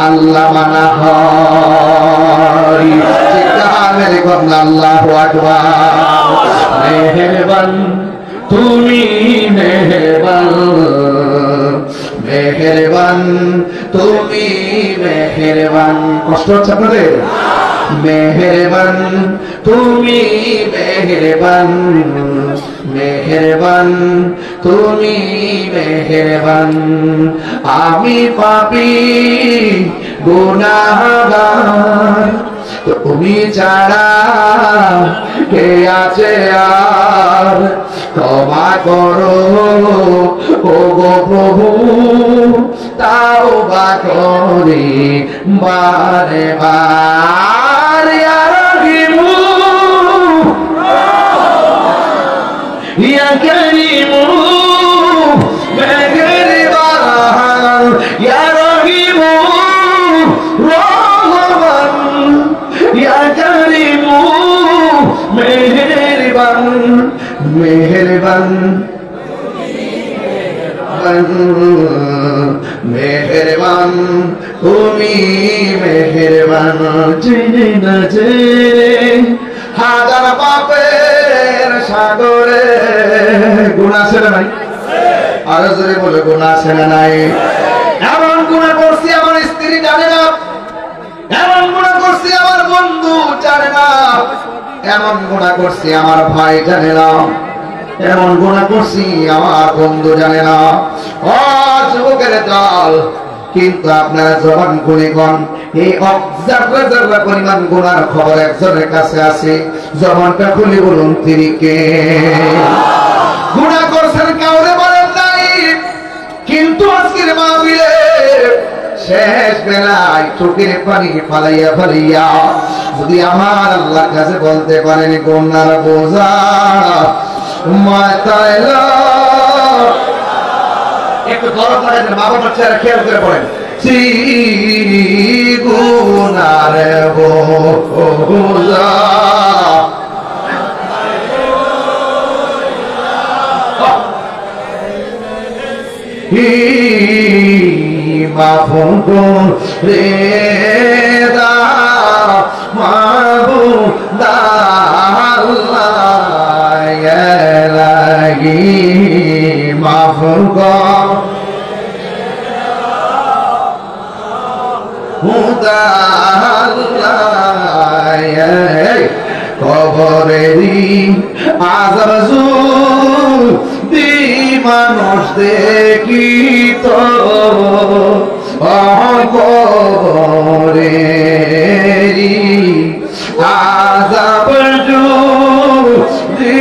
আল্লাহ মানা হয়। চিৎকারে বলেন আল্লাহু আকবার। মেহেরবান তুমি মেহেরবান, মেহেরবান তুমি মেহেরবান। কষ্ট হচ্ছে আপনাদের? মেহেরবান তুমি মেহেরবান, মেহেরবান তুমি মেহেরবান। আমি পাপী গুনাহগার, তুমি ছাড়া কে আছে আর? ক্ষমা করো ও গো প্রভু, তাওবা করি বারে বার। ইয়া রাহিমু ইয়া কারীমু মেহেরবান, ইয়া রাহিমু রহমান, ইয়া কারীমু মেহেরবান, মেহেরবান মেহেরবান তুমি মেহেরবান। জেনে না জেনে হাজার পাপের সাগরে গুনাহ আছে না নাই? আরো জোরে বলে গুনাহ আছে না নাই? এমন গুনাহ করছি আমার স্ত্রী জানে না, এমন গুনাহ করছি আমার বন্ধু জানে না, এমন গুনাহ করছি আমার ভাই জানে না, এমন গুনাহ করছি আমার বন্ধু জানে না। ও যুবকের দল, কিন্তু আপনারা জবান খুলে কোন এই অজাররা পরিমাণ গুনার খবর একজনের কাছে আছে, জবানটা খুলে বলুন তিনি কে? গুনাহ করছেন কাউরে বলেন নাই, কিন্তু আজকের মাহফিলে শেষ বেলায় চোখের পানি ফালাইয়া ফালাইয়া যদি আমার আল্লাহর কাছে বলতে পারেন গুনার বোঝা মাথায় একটু দরদ লাগাতেন, মা বাবার চেহারা খেয়াল করে পড়েন। গুনার বোঝা মাফুন রে দা মাবুদা আল্লাহ এলাহি মাফ কর খুদা আল্লাহ কবরেরি আযাব যদি মানুষ দেখিত কবরেরি আযাব যদি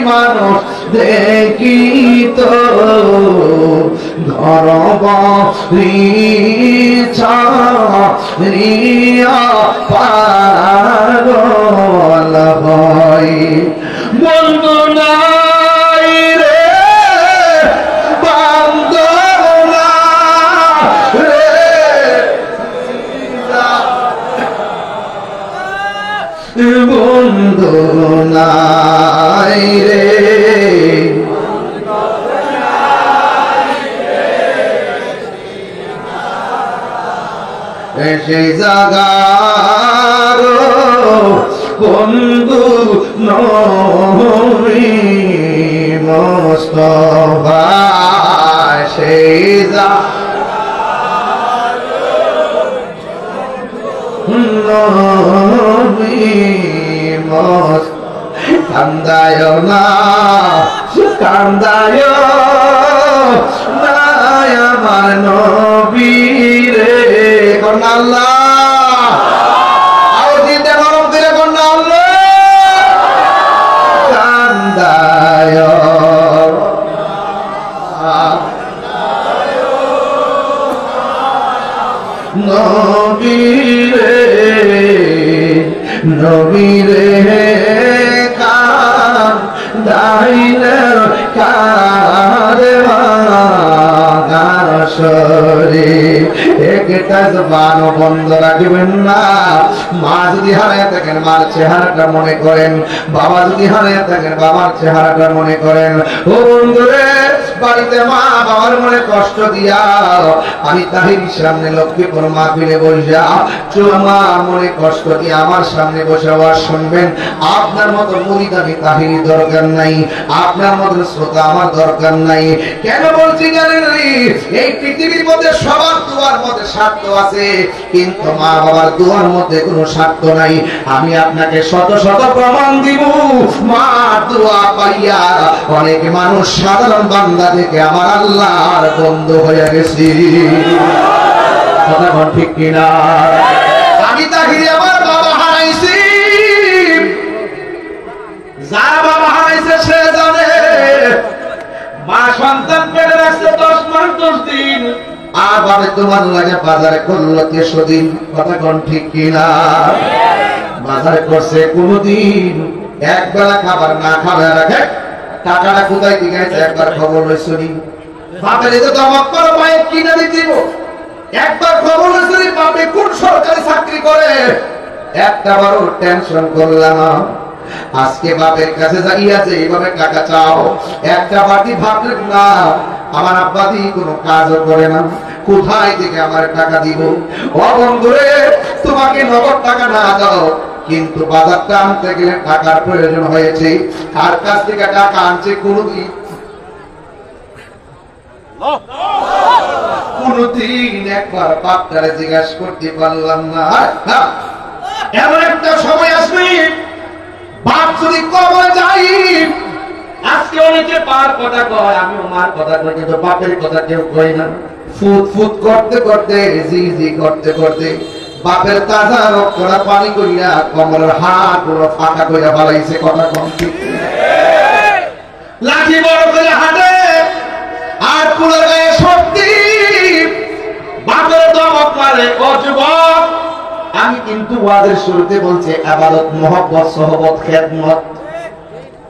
মানুষ দেখিত ধরব রিয়া পাগল হয় বন্ধু নাই রে বান্দনা রে বন্ধু নাই রে সেই জাগার বন্ধু নবী মুস্তাফা সেই জাগার নবী মুস্তাফা কান্দায় না কান্দায় না আমার নবী রে কন্যা আল্লাহ আওয়াজটা গরম করে কন্যা আল্লাহ কান্দায় নবী রে নবী রে কান্দাইলে একটা জবান বন্ধ রাখবেন না। মা যদি হারায় থাকেন মার চেহারাটা মনে করেন, বাবা যদি হারায় থাকেন বাবার চেহারাটা মনে করেন। ও বন্ধুরে, বাড়িতে মা বাবার মনে কষ্ট দিয়া আমি তাহির সামনে লক্ষ্মীপুর মাহফিলে বসা মা মনে কষ্ট দিয়ে আমার সামনে বসে আওয়াজ শুনবেন। আপনার মতো মুরিদ আমি তাহির দরকার নাই, আপনার মতো শ্রোতা আমার দরকার নাই। কেন বলছি জানেন? এই পৃথিবীর মধ্যে সবার দুয়ার মধ্যে স্বার্থ আছে, কিন্তু মা বাবার দুয়ার মধ্যে কোনো স্বার্থ নাই। আমি আপনাকে শত শত প্রমাণ দিব। মা দোয়া পাইয়া অনেক মানুষ সাধারণ বান্দা থেকে আমার আল্লাহর বন্ধু হয়ে গেছি। কথা কোন ঠিক কিনা? আমি তাহিরি আমার বাবা হারাইছি, যারা বাবা হারাইছে সে জানে। মা সন্তান পেটে রাখছে 10 মাস 10 দিন, আর বাবা তোমার লাগে বাজারে করলো 300 দিন। কথা কোন ঠিক কিনা? বাজারে করছে কোনদিন একবেলা খাবার না খাবে রাখে, টাকাটা কোথায় দিকে একবার খবর লইছনি? বাপের এতে দমক করো মায়ের কিনা দিয়ে দিব। একবার খবর লইছনি বাপে কোন সরকারি চাকরি করে? একটা বারও টেনশন করলাম না। আজকে বাপের কাছে যাইয়াছে এইভাবে টাকা চাও, একটা বাটি ভাবলেন না আমার আব্বা দি কোনো কাজও করে না, কোথায় থেকে আমার টাকা দিব? ও বন্ধুরে, তোমাকে নগদ টাকা না দাও, কিন্তু বাজারটা আনতে গেলে টাকার প্রয়োজন হয়েছে। কার কাছ থেকে টাকা আনছে কোনদিন একবার বাপটারে জিজ্ঞাসা করতে পারলাম না। এমন একটা সময় আসবে বাপ যদি কবরে যাই, আজকে অনেকে পার কথা কয়, আমিও মার কথা কই, কিন্তু বাপের কথা কেউ কয় না। ফুট ফুট করতে করতে জি জি করতে করতে বাপের তাজা রক্তটা পানি করিয়া কমরের হাত গুলো ফাঁকা করিয়া ফেলাইছে। কথা কম ঠিক? লাঠি বড় করে হাতে আর কুলের গায়ে শক্তি, বাপের দমক মারে। ও যুবক, আমি কিন্তু ওয়াজের শুরুতে বলছি ইবাদত, মহব্বত, সহবত, খেদমত।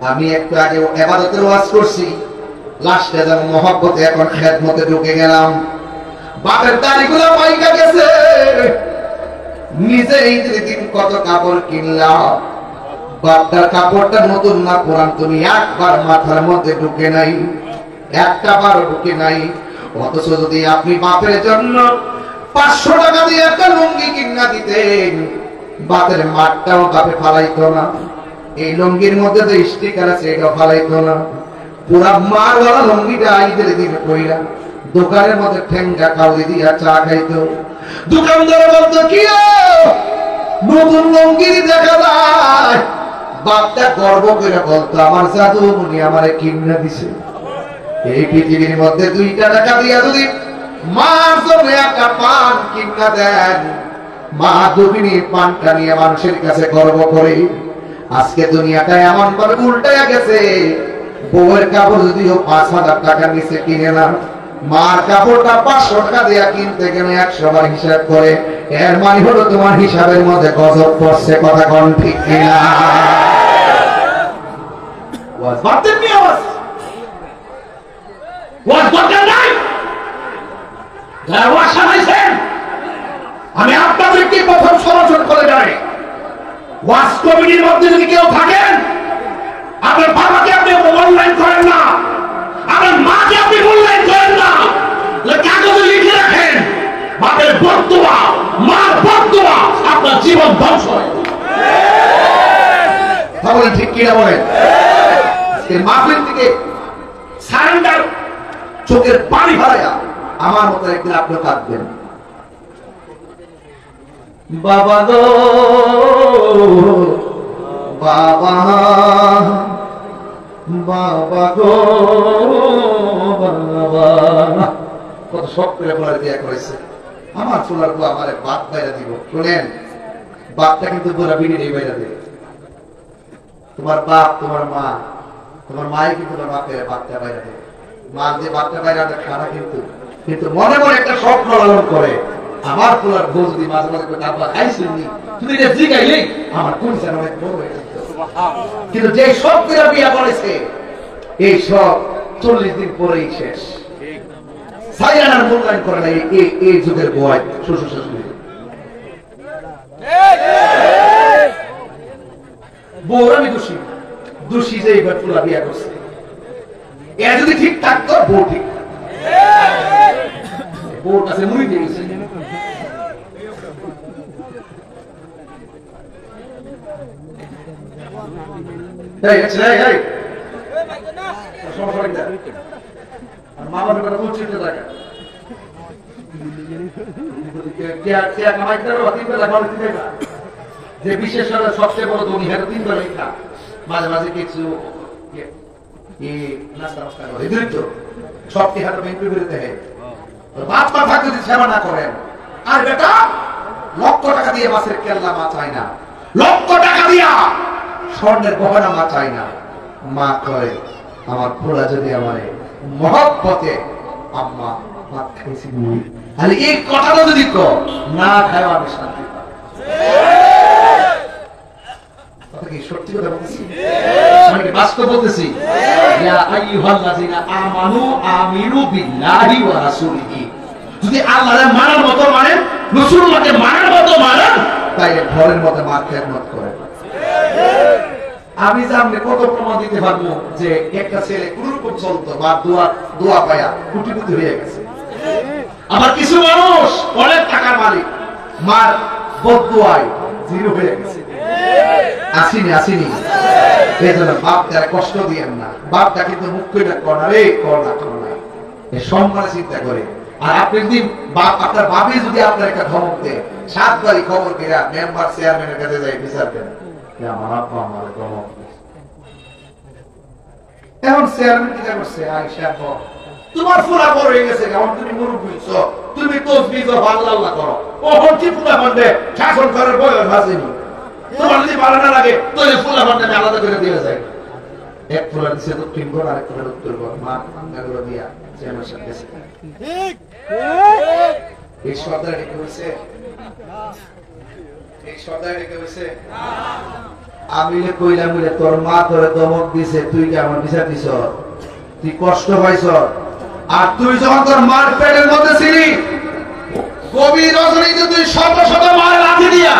আমি একটু আগে ইবাদতের ওয়াজ করছি, লাস্টে যেন মহব্বতে এখন খেদমতে ঢুকে গেলাম। বাপের দাড়িগুলো পাইকা গেছে, নিজেই দিন কত কাপড় কিনলাম, বাপটার কাপড়টা নতুন না পুরান তুমি একবার মাথার মধ্যে ঢুকে নাই, একটা বারও ঢুকে নাই। অথচ যদি আপনি বাপের জন্য 500 টাকা দিয়ে একটা লুঙ্গি কিনা দিতেন, বাপের মাঠটাও বাপে ফালাইতো না। এই লুঙ্গির মধ্যে তো স্টিকার আছে, এটা ফালাইতো না। পুরা মারওয়ালা লুঙ্গিটা আইদের দিকে কইরা দোকানের মধ্যে ঠেঙ্গা কাউরি দিয়া চা খাইতো। দোকানদার বলতো কি নতুন লুঙ্গি দেখা যায়। বাপটা গর্ব করে বলতো আমার জাদু মুনি আমারে কিনা দিছে। এই পৃথিবীর মধ্যে 2 টাকা দিয়া যদি মার জন্য একটা পান কিনা দেন, মা দুদিনী পানটা নিয়ে মানুষের কাছে গর্ব করে। আজকে দুনিয়াটা এমন ভাবে উল্টায়া গেছে, বউয়ের কাপড় যদিও 5,000 টাকার নিচে কিনে না, মার কাপড়টা 500 টাকা দিয়ে কিনতে গেলে 100 বার হিসাব করে। এর মানে হলো তোমার হিসাবের মধ্যে গজব পড়ছে। কথা কোন ঠিক কিনা? ওয়াজ বাতেন নি আওয়াজ, ওয়াজ দরকার নাই। যারা ওয়াজ শোনাইছেন আমি আপনাদেরকে প্রথম সরাসরি করে যাই, ওয়াজ কমিটির মধ্যে যদি কেউ থাকেন, আপনার বাবাকে আপনি অনলাইন করেন না, আপনার মাকে আপনি অনলাইন করেন না, কাগজে লিখে রাখেন বাপের বর্তবা মার বর্তবা আপনার জীবন ধ্বংস হয়। তাহলে ঠিক কিনা বলেন? মাহফিল থেকে সারেন্ডার চোখের পানি ভরায়া আমার মতো একদিন আপনি কাঁদবেন। বাবা গো বাবা, বাবা গো বাবা, কত শখ করে বলার বিয়ে করেছে। আমার চুলার গো আমার বাপ বাইরা দিব। শুনেন, বাপটা কিন্তু পুরা বিড়ির এই বাইরা দেবে। তোমার বাপ, তোমার মা, তোমার মাই কিন্তু তোমার বাপের বাপটা বাইরা দেবে। মা যে বাপটা বাইরা খানা কিন্তু কিন্তু মনে মনে একটা স্বপ্ন লালন করে, আমার চুলার গো যদি মাঝে মাঝে আব্বা খাইছিনি, তুমি এটা জিগাইলে আমার কোন যেন অনেক বড় হয়ে যেত। কিন্তু যে সব করে বিয়া করেছে, এই সব 40 দিন পরেই শেষ। সাইয়ানার মূল্যায়ন করে না এই যুগের বয় শ্বশুর শাশুড়ি। বউর আমি দোষী, দোষী যে এইবার ফুলা বিয়া করছে। এ যদি ঠিক থাকতো বউ ঠিক, বউর কাছে মুড়ি দিয়ে গেছে। যে বিশেষ সবচেয়ে বড় ধনী হ্যাঁ 3 বার লেখা, মাঝে মাঝে কিছু নাস্তা নাস্তা করে সবটি হাতে বেঁকে বেরোতে হয়। বাপ মা থাকতে যদি সেবা না করেন, আর বেটা লক্ষ টাকা দিয়ে মাছের কেল্লা মা চায় না, লক্ষ টাকা দিয়া স্বর্ণের গহনা মা চায় না। মা করে আমার পোলা যদি আমার মহব্বতে আম্মা ভাত খাইছি মুড়ি, তাহলে এই কথাটা যদি না খায় আমি শান্তি পাই। সত্যি কথা বলতেছি, বাস্তব বলতেছি। যদি আল্লাহর মানার মতো মানেন, রাসূলুল্লাহকে মানার মতো মানেন, তাই ঘরের মধ্যে মা খেদমত করেন। আমি জানলে কত প্রমাণ দিতে পারবো যে একটা ছেলে কোনরকম চলতো, মা দোয়া পায়া কুটিপুটি হয়ে গেছে। আবার কিছু মানুষ অনেক টাকার মালিক, মার বদদুয়ায় জিরো হয়ে গেছে। আসিনি আসিনি, এই জন্য বাপ তারা কষ্ট দিয়েন না। বাপটা কিন্তু মুখ করে করা রে করনা করনা এই সম্মানে চিন্তা করে। আর আপনি যদি বাপ, আপনার বাপে যদি আপনার একটা ধমক দেয়, 7 বারই খবর পেয়ে মেম্বার চেয়ারম্যানের কাছে যাই বিচার দেন, আমার আব্বা আমার ধমক। এখন চেয়ারম্যান কি করছে, আয়েশা তোমার ফুলা বড় হয়ে গেছে, এখন তুমি মুরব্বি হইছো, তুমি তাসবিহ আল্লাহ আল্লাহ করো, ওহন কি ফুলা বান্দে শাসন করার বয়স আসেনি। তোমার যদি ভালো না লাগে তাহলে ফুলা বান্দে আলাদা করে দিয়ে যায়। এক ফুলা দিছে দক্ষিণ ঘর, আরেক ফুলা উত্তর ঘর, মা আঙ্গা করে দিয়া চেয়ারম্যান সাহেব গেছে। ঠিক এই সর্দার রেখে হইছে, এই সর্দার রেখে হইছে। আমি কইলাম বলে তোর মা তোরে ধমক দিছে, তুই কি আমার বিচার দিছ? তুই কষ্ট পাইছ? আর তুই যখন তোর মার পেটের মধ্যে ছিলি, গভীর রজনীতে তুই শত শত মার লাথি দিয়া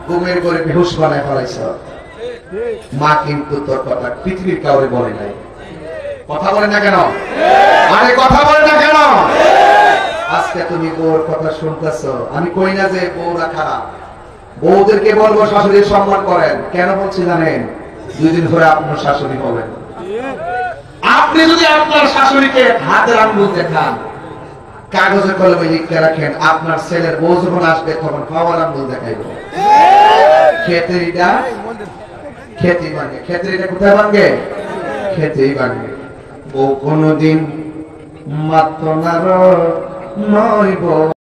ঘুমের করে বেহুশ বানায় ফেলাইছ। মা কিন্তু তোর কথা পৃথিবীর কাউরে বলে নাই। কথা বলে না কেন? আরে কথা বলে না কেন? আজকে তুমি বউর কথা শুনতেছ। আমি কই না যে বউরা খারাপ, বউদেরকে বলবো শাশুড়ির সম্মান করেন। কেন বলছি জানেন? 2 দিন পরে আপনার শাশুড়ি হবেন। আপনি যদি আপনার শাশুড়িকে হাতের আঙ্গুল দেখান, কাগজে কলমে লিখে রাখেন, আপনার ছেলের বউ যখন আসবে তখন পাওয়ার আঙ্গুল দেখাইব। ক্ষেত্রিটা ক্ষেত্রি ভাঙে। ক্ষেত্রিটা কোথায় ভাঙে? ক্ষেত্রি ভাঙে। বউ কোনদিন মাত্র না নইব।